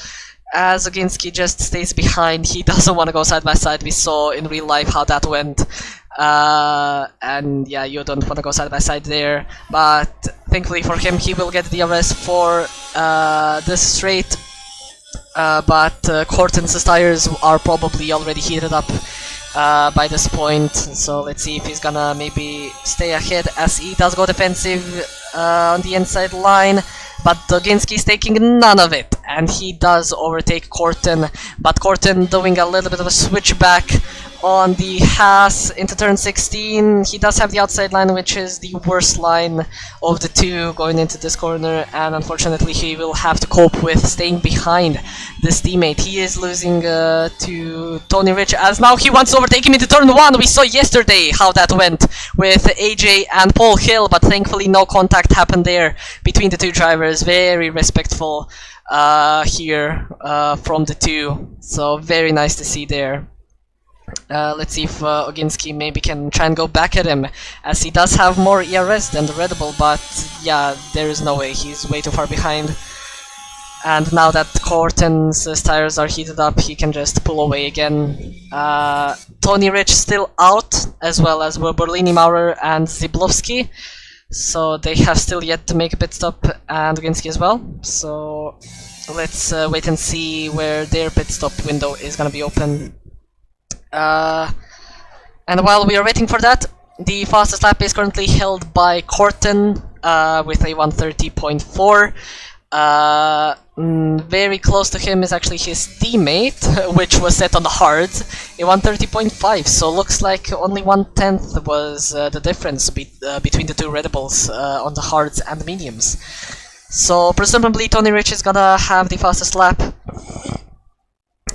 As Oginski just stays behind, he doesn't want to go side by side. We saw in real life how that went. And yeah, you don't want to go side by side there. But thankfully for him, he will get the arrest for this straight. But Corten's tires are probably already heated up by this point. So let's see if he's gonna maybe stay ahead, as he does go defensive on the inside line. But Oginski's taking none of it, and he does overtake Corten. But Corten doing a little bit of a switchback on the Haas into turn 16. He does have the outside line, which is the worst line of the two going into this corner, and unfortunately he will have to cope with staying behind this teammate. He is losing to Tony Rich, as now he wants to overtake him into turn 1. We saw yesterday how that went with AJ and Paul Hill, but thankfully no contact happened there between the two drivers. Very respectful here from the two, so very nice to see there. Let's see if Oginski maybe can try and go back at him, as he does have more ERS than the Red Bull, but yeah, there is no way, he's way too far behind. And now that Corten's tires are heated up, he can just pull away again. Tony Rich still out, as well as Berlini, Maurer and Ziblovski, so they have still yet to make a pit stop, and Oginski as well. So let's wait and see where their pit stop window is gonna be open. And while we are waiting for that, the fastest lap is currently held by Corten with a 1:30.4. Very close to him is actually his teammate, which was set on the hards, a 1:30.5. So looks like only 1/10 was the difference between the two Red Bulls on the hards and the mediums. So presumably Tony Rich is gonna have the fastest lap,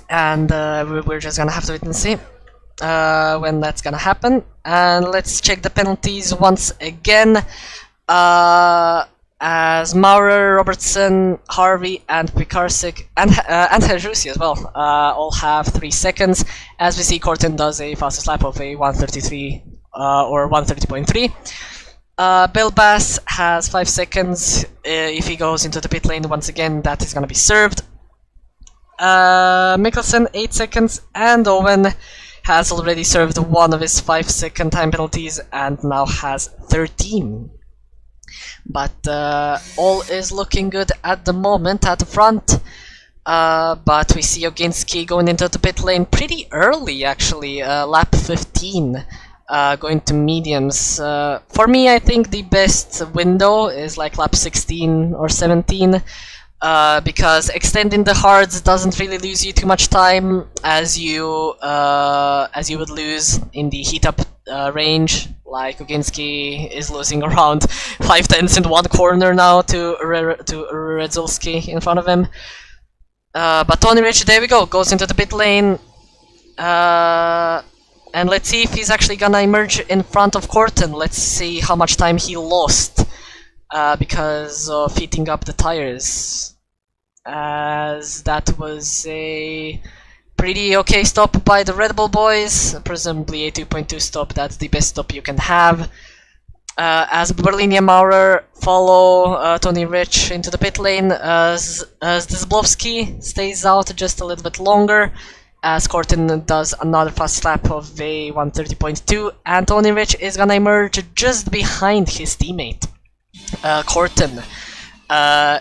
and we're just gonna have to wait and see when that's gonna happen. And let's check the penalties once again, as Maurer, Robertson, Harvey, and Pekarsik, and Herjusi as well, all have 3 seconds, as we see Corten does a fastest lap of a 1:33 or 1:30.3. Bilbass has 5 seconds. If he goes into the pit lane once again, that is gonna be served. Mikkelsen 8 seconds, and Owen has already served one of his 5-second time penalties and now has 13. But all is looking good at the moment at the front. But we see Oginski going into the pit lane pretty early, actually, lap 15, going to mediums. For me, I think the best window is like lap 16 or 17. Because extending the hards doesn't really lose you too much time, as you would lose in the heat up range. Like Oginski is losing around 5/10 in one corner now to Redzulski in front of him. But Tony Rich, there we go, goes into the pit lane. And let's see if he's actually gonna emerge in front of Corten. Let's see how much time he lost because of heating up the tires. As that was a pretty okay stop by the Red Bull boys, presumably a 2.2 stop. That's the best stop you can have. As Berlini and Maurer follow Tony Rich into the pit lane, as Ziblovski stays out just a little bit longer, as Corton does another fast lap of a 130.2, and Tony Rich is gonna emerge just behind his teammate, Corton.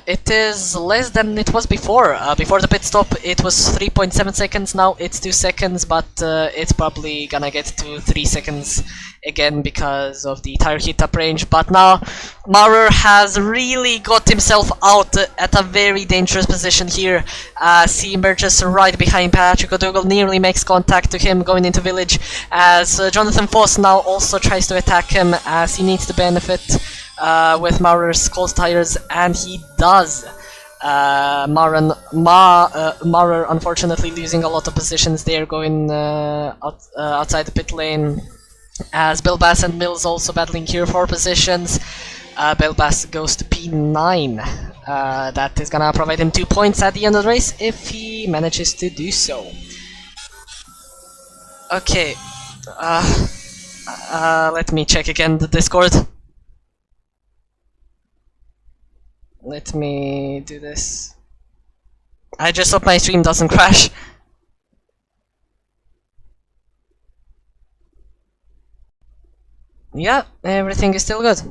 It is less than it was before. Before the pit stop it was 3.7 seconds, now it's 2 seconds, but it's probably gonna get to 3 seconds again because of the tire heat up range. But now Maurer has really got himself out at a very dangerous position here as he emerges right behind Patrick O'Dougall, nearly makes contact to him going into village, as Jonathan Foss now also tries to attack him as he needs to benefit with Maurer's cold tires, and he does. Maurer unfortunately losing a lot of positions there, going outside the pit lane, as Bill Bass and Mills also battling here for positions. Bill Bass goes to P9. That is gonna provide him 2 points at the end of the race if he manages to do so. Okay, let me check again the Discord. Let me do this. I just hope my stream doesn't crash. Yeah, everything is still good.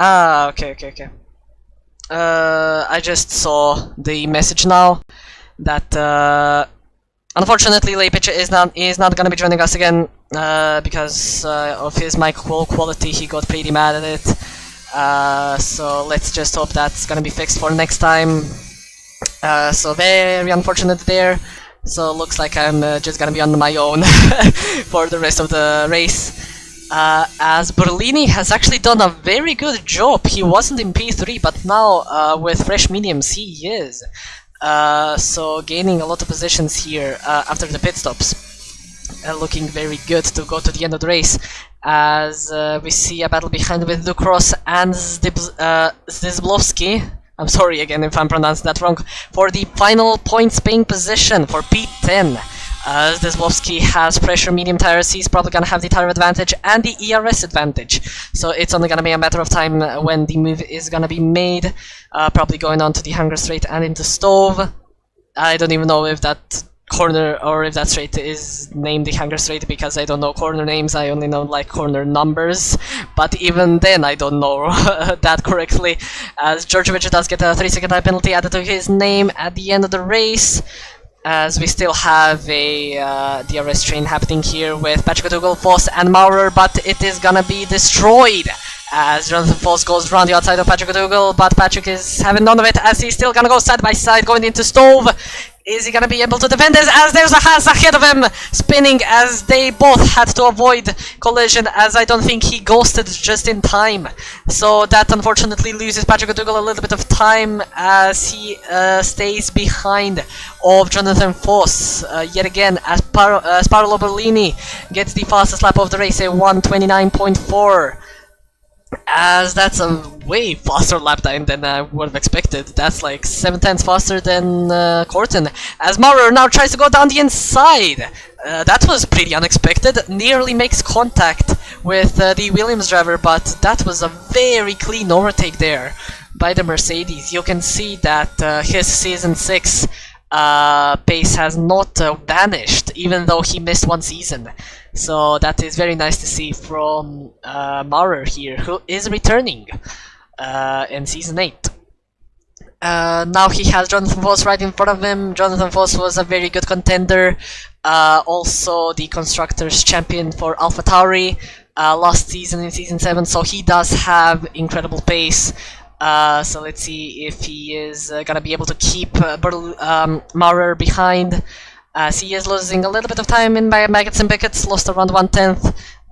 Okay. I just saw the message now that unfortunately Lapidge is not gonna be joining us again because of his mic quality. He got pretty mad at it. So let's just hope that's gonna be fixed for next time. So very unfortunate there. So looks like I'm just gonna be on my own for the rest of the race. As Berlini has actually done a very good job. He wasn't in P3, but now with fresh mediums he is. So gaining a lot of positions here after the pit stops. Looking very good to go to the end of the race, as we see a battle behind with Ducross and Zdyblovsky. I'm sorry again if I'm pronouncing that wrong, for the final points paying position for P10. Zdyblovsky has pressure medium tires, he's probably gonna have the tire advantage and the ERS advantage, so it's only gonna be a matter of time when the move is gonna be made, probably going on to the Hunger Straight and into Stove. I don't even know if that corner or if that straight is named the Hunger Straight, because I don't know corner names, I only know like corner numbers, but even then I don't know that correctly, as Georgievich does get a 3-second time penalty added to his name at the end of the race, as we still have a DRS train happening here with Patrick O'Dougall, Foss and Maurer, but it is gonna be destroyed as Jonathan Foss goes around the outside of Patrick O'Dougall, but Patrick is having none of it as he's still gonna go side by side going into Stove. Is he gonna be able to defend this, as there's a Haas ahead of him spinning, as they both had to avoid collision, as I don't think he ghosted just in time. So that unfortunately loses Patrick O'Dougall a little bit of time as he stays behind of Jonathan Foss. Yet again, as Paolo Berlini gets the fastest lap of the race, a 1:29.4. As that's a way faster lap time than I would have expected. That's like 7/10 faster than Corton. As Maurer now tries to go down the inside. That was pretty unexpected. Nearly makes contact with the Williams driver, but that was a very clean overtake there by the Mercedes. You can see that his Season 6 pace has not vanished, even though he missed one season. So that is very nice to see from Maurer here, who is returning in Season 8. Now he has Jonathan Foss right in front of him. Jonathan Foss was a very good contender, also the Constructors Champion for AlphaTauri last season in Season 7, so he does have incredible pace. So let's see if he is gonna be able to keep Maurer behind. He is losing a little bit of time in Maggots and Beckett, lost around 1/10,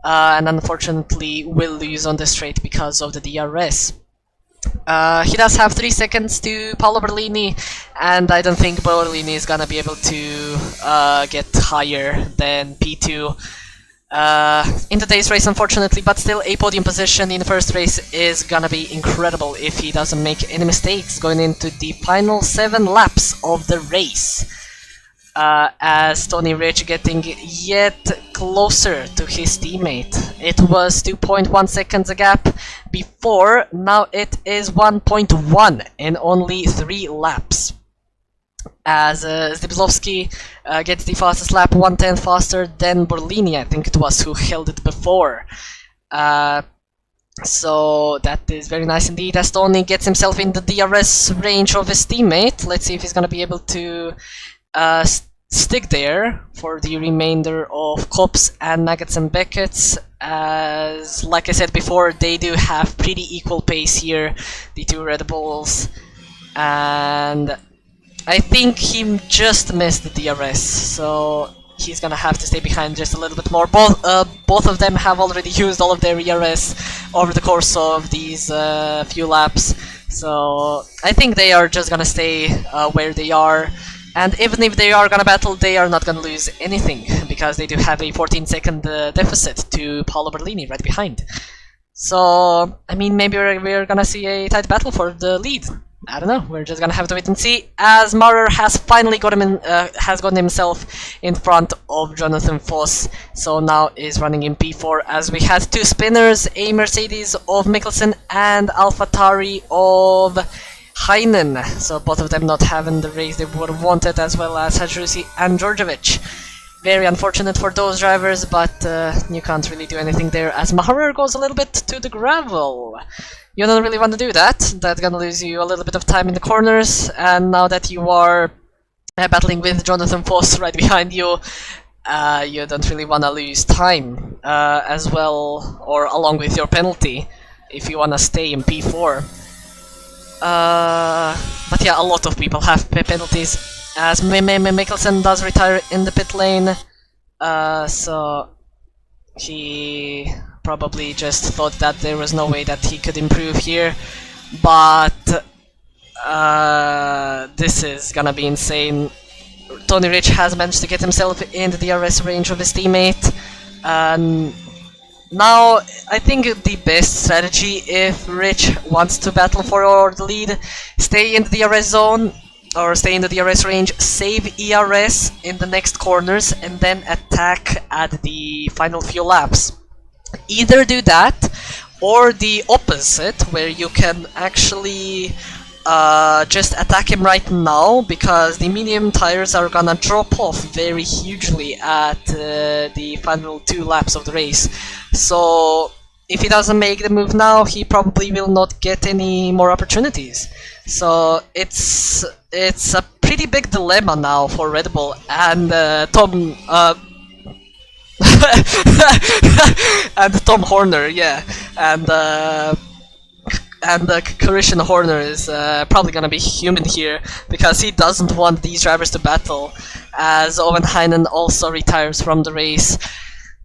and unfortunately will lose on the straight because of the DRS. He does have 3 seconds to Paolo Berlini, and I don't think Berlini is gonna be able to get higher than P2 in today's race, unfortunately, but still a podium position in the first race is gonna be incredible if he doesn't make any mistakes going into the final 7 laps of the race. As Tony Rich getting yet closer to his teammate. It was 2.1 seconds a gap before, now it is 1.1 in only 3 laps. As Zdybzlowski gets the fastest lap, 1/10 faster than Borlini, I think it was, who held it before. So that is very nice indeed, as Tony gets himself in the DRS range of his teammate. Let's see if he's gonna be able to stick there for the remainder of Kops and Nuggets and Beckett's. As, like I said before, they do have pretty equal pace here, the two Red Bulls. And I think he just missed the DRS, so he's gonna have to stay behind just a little bit more. Both of them have already used all of their ERS over the course of these few laps, so I think they are just gonna stay where they are. And even if they are gonna battle, they are not gonna lose anything, because they do have a 14-second deficit to Paolo Berlini right behind. So, I mean, maybe we're gonna see a tight battle for the lead. I don't know, we're just gonna have to wait and see, as Maurer has finally got him in, has gotten himself in front of Jonathan Voss, so now is running in P4, as we had 2 spinners, a Mercedes of Mikkelsen and AlphaTauri of Heinen, so both of them not having the race they would have wanted, as well as Hadrusi and Djordjevic. Very unfortunate for those drivers, but you can't really do anything there, as Maurer goes a little bit to the gravel. You don't really want to do that, that's gonna lose you a little bit of time in the corners, and now that you are battling with Jonathan Voss right behind you, you don't really want to lose time as well, or along with your penalty, if you want to stay in P4. But yeah, a lot of people have penalties, as Mikkelsen does retire in the pit lane, so he probably just thought that there was no way that he could improve here, but this is gonna be insane. Tony Rich has managed to get himself in the DRS range of his teammate, and now I think the best strategy, if Rich wants to battle for the lead, stay in the DRS zone, or stay in the DRS range, save ERS in the next corners, and then attack at the final few laps. Either do that, or the opposite, where you can actually just attack him right now, because the medium tires are gonna drop off very hugely at the final 2 laps of the race. So if he doesn't make the move now, he probably will not get any more opportunities. So it's a pretty big dilemma now for Red Bull, and Tom and Tom Horner, yeah, and Christian Horner is probably gonna be human here, because he doesn't want these drivers to battle, as Owen Heinen also retires from the race,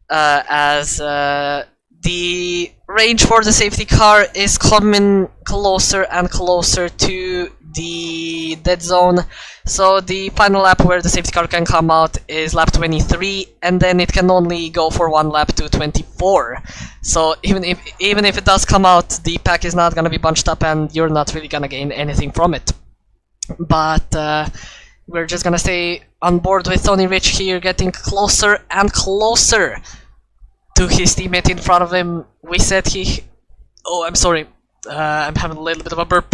as the range for the safety car is coming closer and closer to the dead zone. So the final lap where the safety car can come out is lap 23, and then it can only go for 1 lap to 24. So even if it does come out, the pack is not gonna be bunched up, and you're not really gonna gain anything from it. But we're just gonna stay on board with Tony Rich here, getting closer and closer to his teammate in front of him. We said he... Oh, I'm sorry. I'm having a little bit of a burp.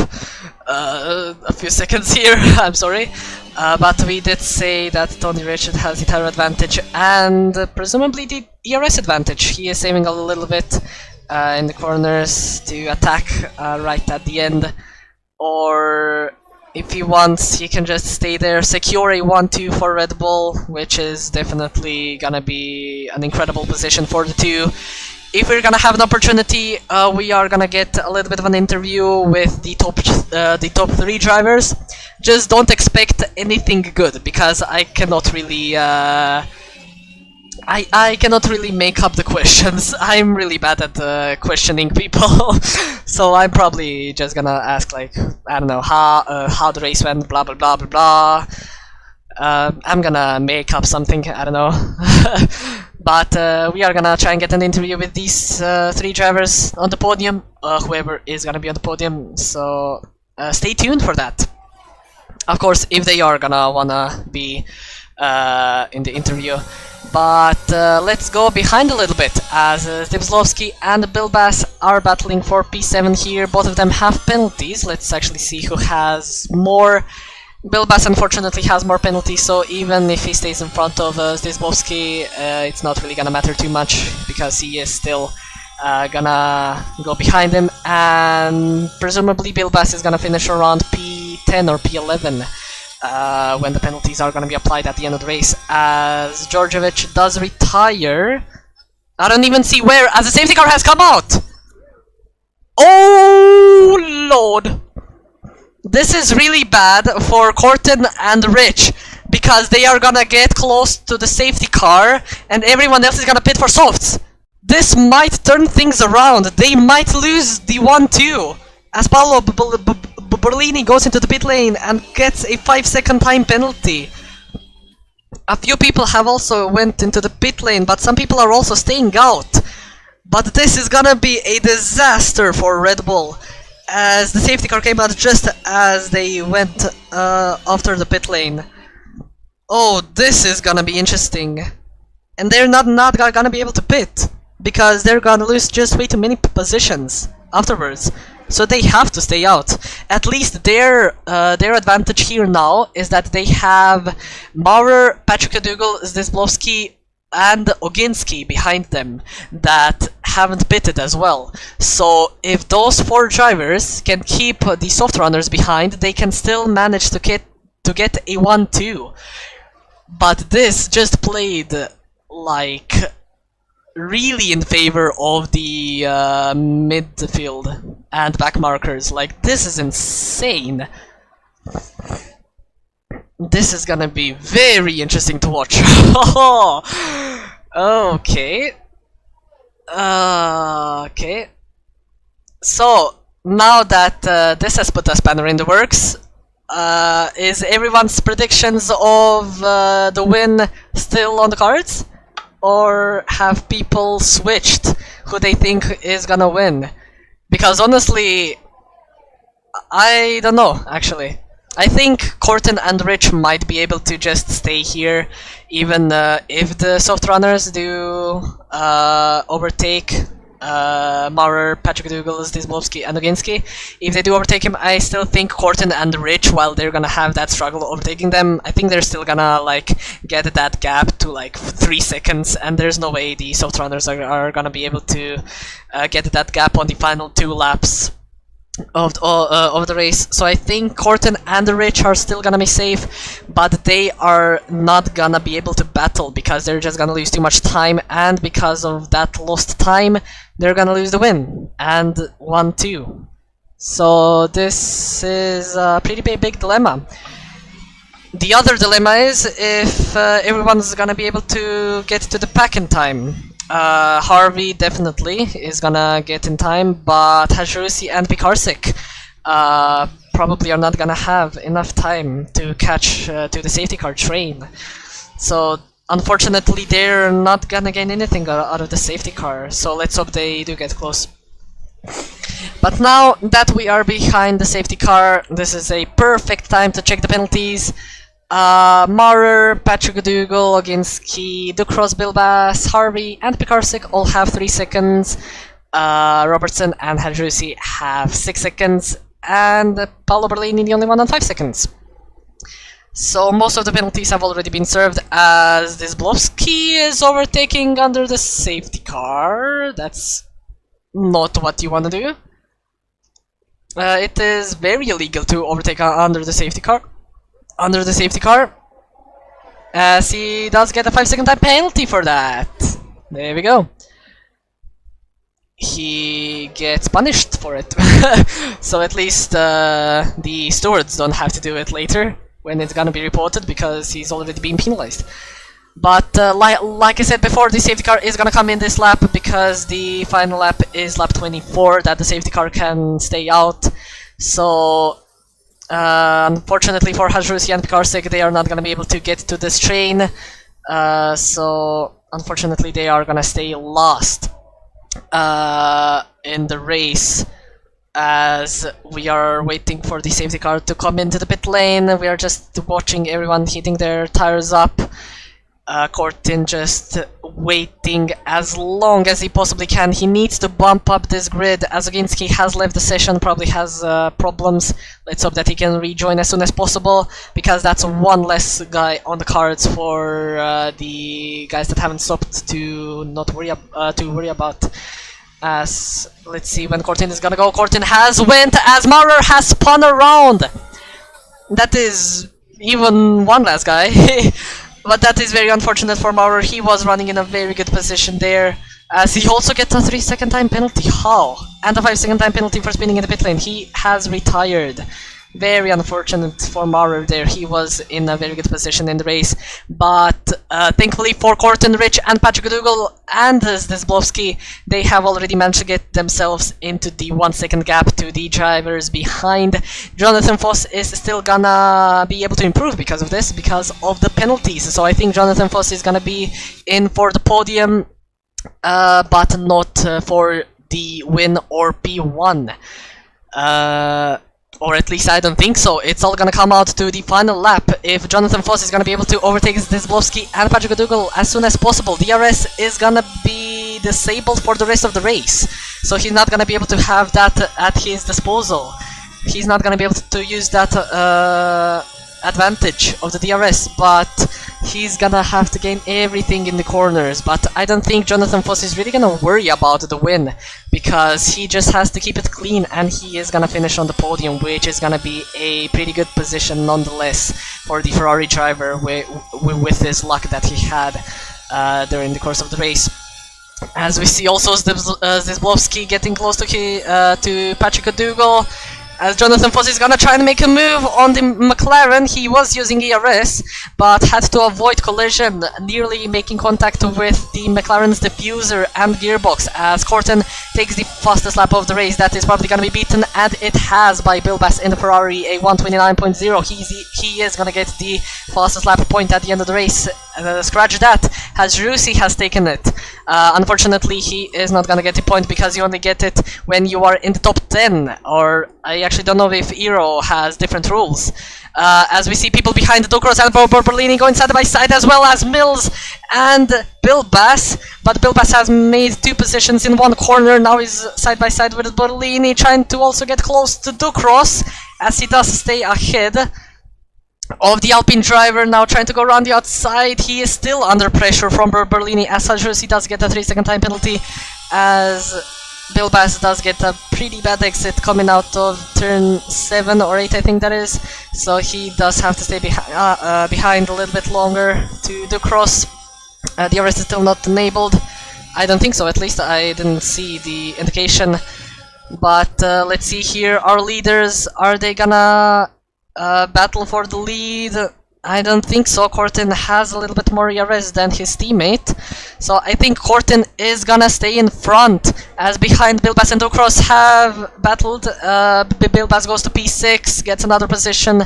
A few seconds here, I'm sorry. But we did say that Tony Richard has the tire advantage and presumably the ERS advantage. He is saving a little bit in the corners to attack right at the end. Or if he wants, he can just stay there, secure a 1-2 for Red Bull, which is definitely gonna be an incredible position for the two. If we're gonna have an opportunity, we are gonna get a little bit of an interview with the top 3 drivers. Just don't expect anything good, because I cannot really I cannot really make up the questions. I'm really bad at questioning people, so I'm probably just gonna ask, like, I don't know, how the race went, blah blah blah blah blah. I'm gonna make up something, I don't know. But we are gonna try and get an interview with these 3 drivers on the podium, whoever is gonna be on the podium, so stay tuned for that. Of course, if they are gonna wanna be in the interview. But let's go behind a little bit, as Zdybslovsky and Bilbas are battling for P7 here. Both of them have penalties. Let's actually see who has more. Bilbas unfortunately has more penalties, so even if he stays in front of Zdybslovsky, it's not really gonna matter too much, because he is still gonna go behind him, and presumably Bilbas is gonna finish around P10 or P11 when the penalties are gonna be applied at the end of the race, as Djordjevic does retire. I don't even see where, as the safety car has come out! Oh lord! This is really bad for Corten and Rich, because they are gonna get close to the safety car and everyone else is gonna pit for softs. This might turn things around. They might lose the 1-2, as Paolo Berlini goes into the pit lane and gets a 5-second time penalty. A few people have also went into the pit lane, but some people are also staying out. But this is gonna be a disaster for Red Bull, as the safety car came out just as they went after the pit lane. Oh, this is gonna be interesting. And they're not gonna be able to pit, because they're gonna lose just way too many positions afterwards. So they have to stay out. At least their advantage here now is that they have Maurer, Patrick Dougal, Zdybslovsky, and Oginski behind them that haven't pitted as well. So if those 4 drivers can keep the soft runners behind, they can still manage to get a 1-2. But this just played like really in favor of the midfield and back markers. Like, this is insane. This is gonna be very interesting to watch. Okay. Okay. So, now that this has put a spanner in the works, is everyone's predictions of the win still on the cards? Or have people switched who they think is gonna win? Because honestly, I don't know, actually. I think Corten and Rich might be able to just stay here, even if the soft runners do overtake Maurer, Patrick Dougal, Zdybslovsky, and Oginski. If they do overtake him, I still think Corten and Rich, while they're gonna have that struggle overtaking them, I think they're still gonna like get that gap to like 3 seconds, and there's no way the soft runners are gonna be able to get that gap on the final 2 laps of the race. So I think Corten and Rich are still gonna be safe, but they are not gonna be able to battle because they're just gonna lose too much time, and because of that lost time, they're gonna lose the win and 1-2. So this is a pretty big dilemma. The other dilemma is if everyone's gonna be able to get to the pack in time. Harvey definitely is gonna get in time, but Hajrusi and Pikarsik probably are not gonna have enough time to catch to the safety car train. So unfortunately they're not gonna gain anything out of the safety car, so let's hope they do get close. But now that we are behind the safety car, this is a perfect time to check the penalties. Maurer, Patrick Dougal, Oginski, Ducros, Bilbas, Harvey, and Pikarsik all have 3 seconds. Robertson and Hajrusi have 6 seconds, and Paolo Berlini the only one on 5 seconds. So most of the penalties have already been served, as Zdybslovsky is overtaking under the safety car. That's not what you want to do. It is very illegal to overtake under the safety car. As he does get a 5-second time penalty for that. There we go. He gets punished for it. So at least the stewards don't have to do it later when it's gonna be reported, because he's already been penalized. But like I said before, the safety car is gonna come in this lap, because the final lap is lap 24 that the safety car can stay out. So unfortunately for Hajrusi and Pikarsik, they are not gonna be able to get to this train. So unfortunately they are gonna stay last in the race, as we are waiting for the safety car to come into the pit lane. We are just watching everyone heating their tires up. Cortin just waiting as long as he possibly can. He needs to bump up this grid. Azoginski has left the session, probably has problems. Let's hope that he can rejoin as soon as possible, because that's one less guy on the cards for the guys that haven't stopped to not worry about. As let's see when Cortin is gonna go. Cortin has went as Maurer has spun around. That is even one last guy. But that is very unfortunate for Maurer. He was running in a very good position there, as he also gets a 3-second time penalty. How? And a 5-second time penalty for spinning in the pit lane. He has retired. Very unfortunate for Maurer there. He was in a very good position in the race. But thankfully for Cortin, Rich, and Patrick Dougal and Zdesblovski, they have already managed to get themselves into the 1-second gap to the drivers behind. Jonathan Foss is still gonna be able to improve because of this, because of the penalties. So I think Jonathan Foss is gonna be in for the podium, but not for the win or P1. Or at least I don't think so. It's all gonna come out to the final lap. If Jonathan Foss is gonna be able to overtake Zdesblovski and Patrick Dougal as soon as possible, DRS is gonna be disabled for the rest of the race. So he's not gonna be able to have that at his disposal. He's not gonna be able to use that advantage of the DRS, but he's gonna have to gain everything in the corners. But I don't think Jonathan Foss is really gonna worry about the win, because he just has to keep it clean, and he is gonna finish on the podium, which is gonna be a pretty good position nonetheless for the Ferrari driver with his luck that he had during the course of the race. As we see also Zdesblovski getting close to Patrick Dougal, as Jonathan Foss is gonna try and make a move on the McLaren. He was using ERS, but had to avoid collision, nearly making contact with the McLaren's diffuser and gearbox, as Cortin takes the fastest lap of the race. That is probably gonna be beaten, and it has, by Bill Bass in the Ferrari, a 1:29.0. He is gonna get the fastest lap point at the end of the race. Scratch that, as Rusi has taken it. Unfortunately, he is not gonna get the point, because you only get it when you are in the top 10, or I actually don't know if Ero has different rules. As we see people behind the Ducros and Berberlini going side by side, as well as Mills and Bill Bass. But Bill Bass has made 2 positions in one corner. Now he's side by side with Berberlini, trying to also get close to Ducros, as he does stay ahead of the Alpine driver, now trying to go around the outside. He is still under pressure from Berberlini, as such he does get a 3-second time penalty, as Bill Bass does get a pretty bad exit coming out of turn 7 or 8, I think that is. So he does have to stay behind a little bit longer to do cross. The arrest is still not enabled. I don't think so, at least I didn't see the indication. But let's see here, our leaders, are they gonna battle for the lead? I don't think so. Cortin has a little bit more ERS than his teammate, so I think Cortin is gonna stay in front, as behind Bill Bass and Ducros have battled. Bill Bass goes to P6, gets another position,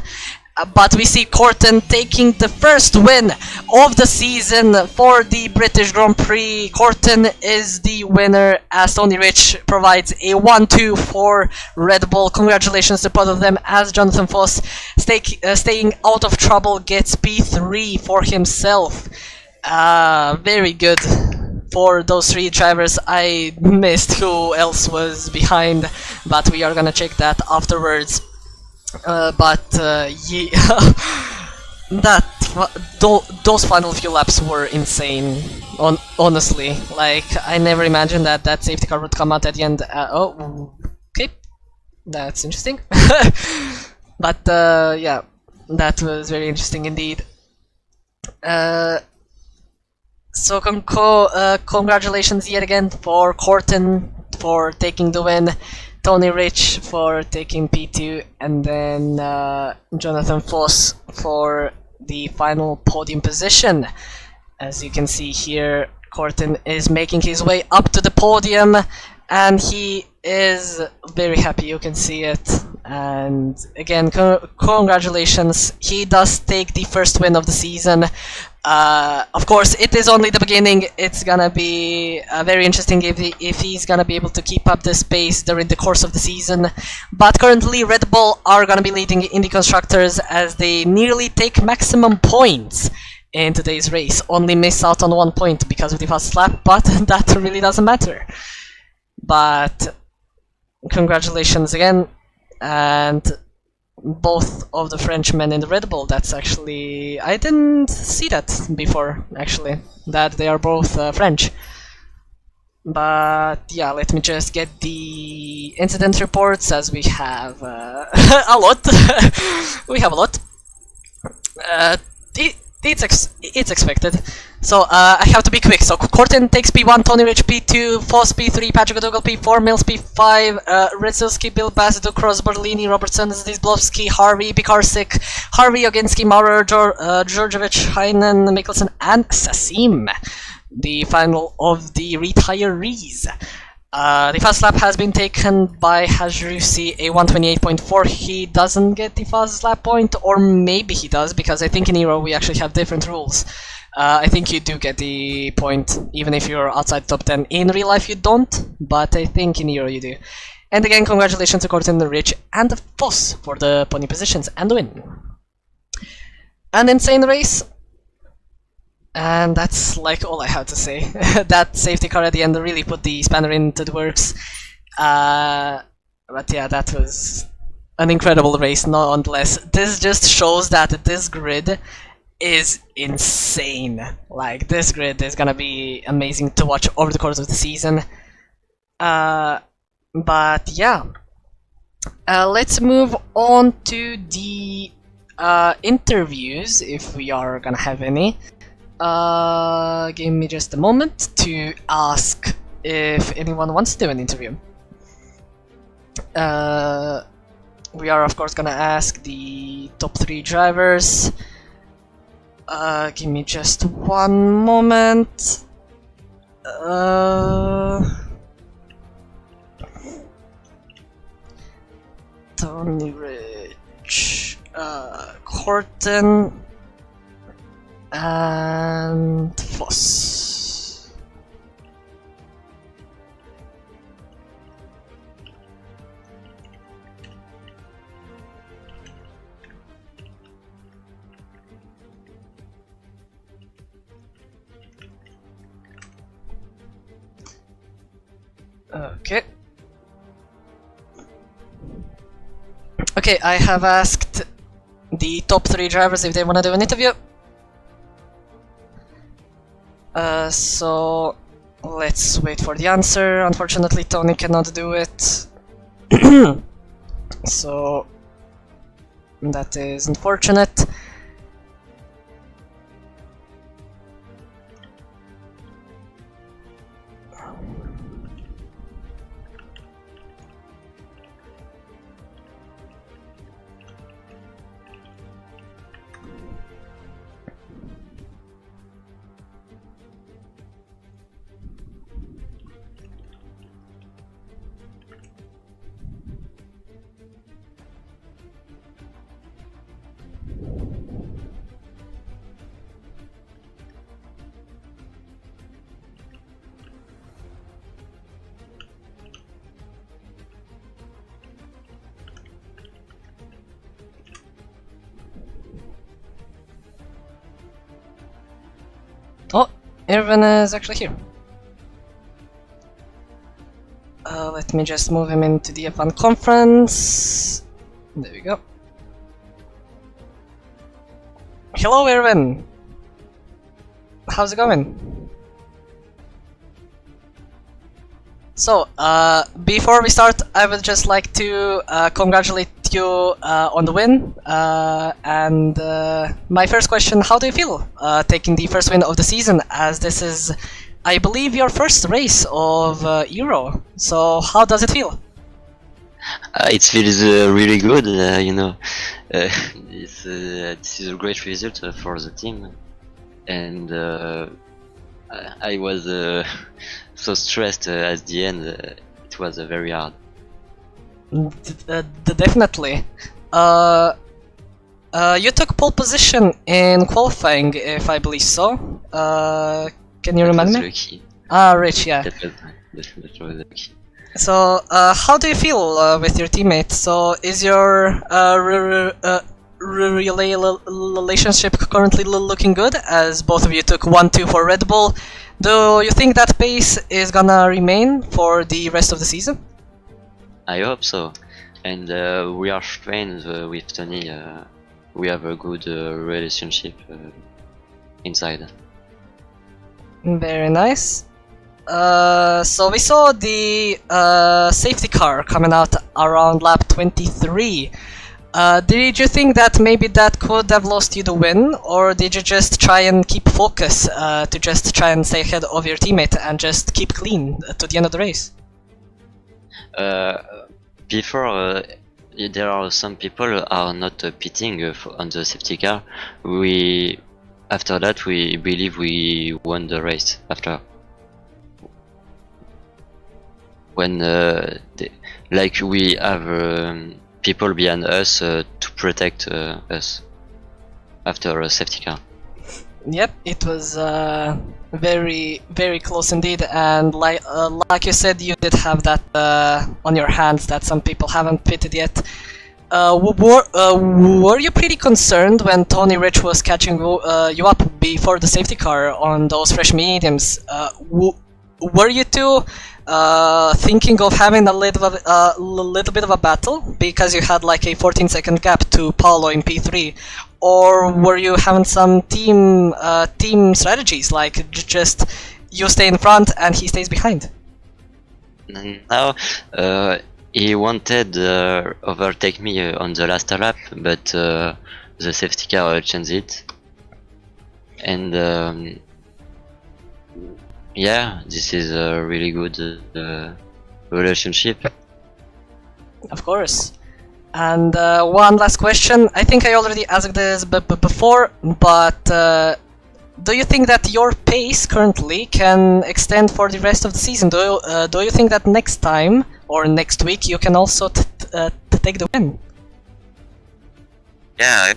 but we see Cortin taking the first win of the season for the British Grand Prix. Cortin is the winner, as Tony Rich provides a 1-2 for Red Bull. Congratulations to both of them, as Jonathan Foss, staying out of trouble, gets P3 for himself. Very good for those 3 drivers. I missed who else was behind, but we are gonna check that afterwards. Yeah, those final few laps were insane. Honestly, like, I never imagined that safety car would come out at the end. Oh, okay, that's interesting. But yeah, that was very interesting indeed. So congratulations yet again for Cortin for taking the win, Tony Rich for taking P2, and then Jonathan Foss for the final podium position. As you can see here, Cortin is making his way up to the podium, and he is very happy, you can see it. And again, congratulations, he does take the first win of the season Of course, it is only the beginning. It's gonna be very interesting if he's gonna be able to keep up this pace during the course of the season. But currently, Red Bull are gonna be leading in the constructors as they nearly take maximum points in today's race. Only miss out on 1 point because of the fast lap, but that really doesn't matter. But congratulations again, and both of the Frenchmen in the Red Bull. That's actually... I didn't see that before, actually, that they are both French. But yeah, let me just get the incident reports, as we have a lot. We have a lot. It's expected. So I have to be quick. So Corten takes P1, Tony Rich P2, Foss P3, Patrick O'Dougall P4, Mills P5, Retzelski, Bill Bassett, Cross, Berlini, Robertson, Zdisblovski, Harvey, Pikarsik, Harvey, Oginski, Maurer, Georgievich, Heinen, Mikkelsen, and Sassim. The final of the retirees. The fast lap has been taken by Hajrusi, a 128.4. He doesn't get the fast lap point, or maybe he does, because I think in Ero we actually have different rules. I think you do get the point, even if you're outside top 10. In real life you don't, but I think in Ero you do. And again, congratulations to Corten, Rich, and Foss for the pony positions and the win. An insane race. And that's like all I have to say. That safety car at the end really put the spanner into the works. But yeah, that was an incredible race nonetheless. This just shows that this grid is insane. Like, this grid is gonna be amazing to watch over the course of the season. But yeah, let's move on to the interviews, if we are gonna have any. Give me just a moment to ask if anyone wants to do an interview. We are of course gonna ask the top 3 drivers. Give me just one moment. Tony Rich, Corten, and Foss. Okay, I have asked the top 3 drivers if they want to do an interview. So let's wait for the answer. Unfortunately, Tony cannot do it. So that is unfortunate. Oh, Irvin is actually here. Let me just move him into the F1 conference. There we go. Hello, Irvin. How's it going? So, before we start, I would just like to congratulate you on the win. And my first question, how do you feel taking the first win of the season, as this is, I believe, your first race of Ero? So, how does it feel? It feels really good, you know. This is a great result for the team. And I was so stressed at the end. It was very hard. Definitely. You took pole position in qualifying, if I believe so. Can you remind me? Lucky. Ah, Rich, yeah. That was lucky. So, how do you feel with your teammate? So, is your relationship currently looking good, as both of you took 1-2 for Red Bull? Do you think that pace is gonna remain for the rest of the season? I hope so. And we are friends with Tony. We have a good relationship inside. Very nice. So we saw the safety car coming out around lap 23. Did you think that maybe that could have lost you the win, or did you just try and keep focus to just try and stay ahead of your teammate and just keep clean to the end of the race? Before, there are some people are not pitting on the safety car. After that, we believe we won the race. After, when like we have people behind us to protect us after a safety car. Yep, it was very, very close indeed, and like you said, you did have that on your hands that some people haven't pitted yet. Were you pretty concerned when Tony Rich was catching you up before the safety car on those fresh mediums? Were you two thinking of having a little bit of a battle because you had like a 14-second gap to Paolo in P3, or were you having some team strategies like just you stay in front and he stays behind? No, he wanted overtake me on the last lap, but the safety car changed it, and yeah, this is a really good relationship. Of course. And one last question. I think I already asked this before, but do you think that your pace currently can extend for the rest of the season? Do you think that next time or next week you can also take the win? Yeah,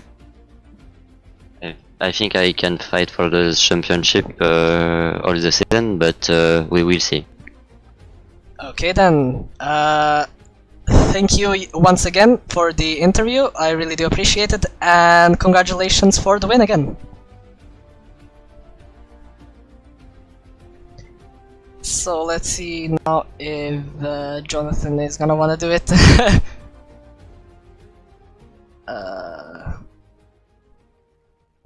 I think I can fight for the championship all the season, but we will see. Okay then. Thank you once again for the interview. I really do appreciate it, and congratulations for the win again. So let's see now if Jonathan is gonna wanna do it.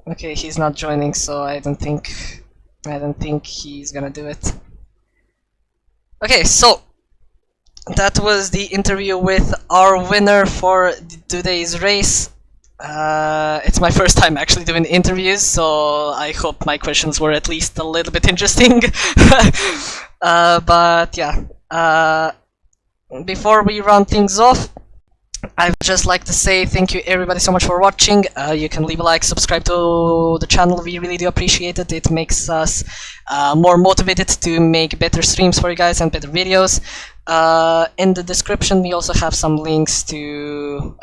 Okay, he's not joining, so I don't think he's gonna do it. Okay, so that was the interview with our winner for today's race. It's my first time actually doing interviews, so I hope my questions were at least a little bit interesting. But yeah, before we round things off, I'd just like to say thank you everybody so much for watching. You can leave a like, subscribe to the channel, we really do appreciate it. It makes us more motivated to make better streams for you guys and better videos. In the description we also have some links to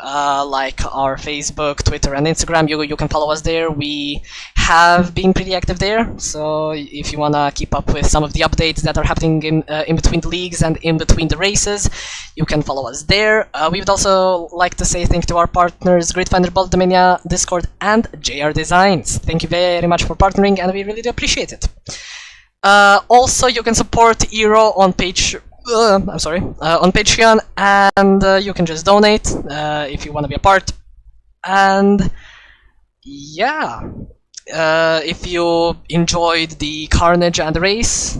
like our Facebook, Twitter and Instagram. You can follow us there. We have been pretty active there, so if you wanna keep up with some of the updates that are happening in between the leagues and in between the races, you can follow us there. We would also like to say thank you to our partners Gridfinder, Bolt Dominion, Discord and JR Designs. Thank you very much for partnering, and we really do appreciate it. Also, you can support Ero on on Patreon, and you can just donate if you want to be a part. And yeah, if you enjoyed the carnage and the race,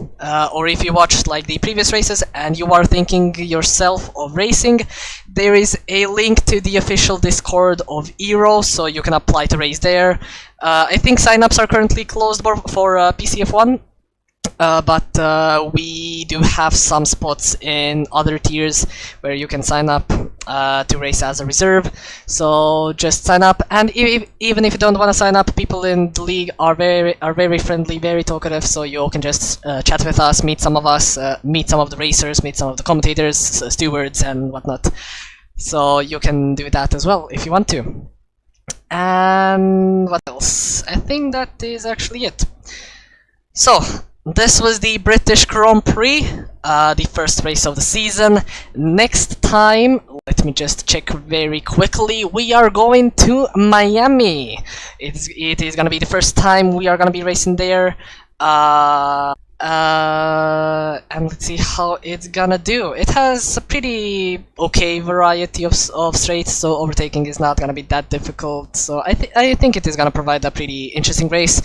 or if you watched like the previous races and you are thinking yourself of racing, there is a link to the official Discord of Ero, so you can apply to race there. I think signups are currently closed for PC F1. But we do have some spots in other tiers where you can sign up to race as a reserve, so just sign up. And even if you don't want to sign up, people in the league are very friendly, very talkative, so you can just chat with us, meet some of us, meet some of the racers, meet some of the commentators, stewards and whatnot, so you can do that as well if you want to. And what else? I think that is actually it. So, this was the British Grand Prix, the first race of the season. Next time, let me just check very quickly, we are going to Miami. It is gonna be the first time we are gonna be racing there. And let's see how it's gonna do. It has a pretty okay variety of straights, so overtaking is not gonna be that difficult. So I think it is gonna provide a pretty interesting race.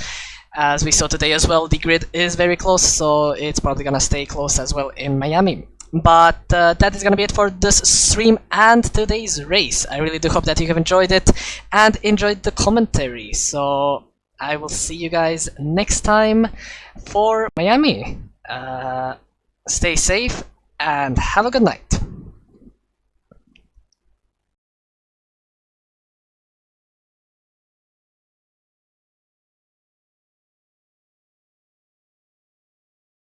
As we saw today as well, the grid is very close, so it's probably gonna stay close as well in Miami. But that is gonna be it for this stream and today's race. I really do hope that you have enjoyed it and enjoyed the commentary. So I will see you guys next time for Miami. Stay safe and have a good night.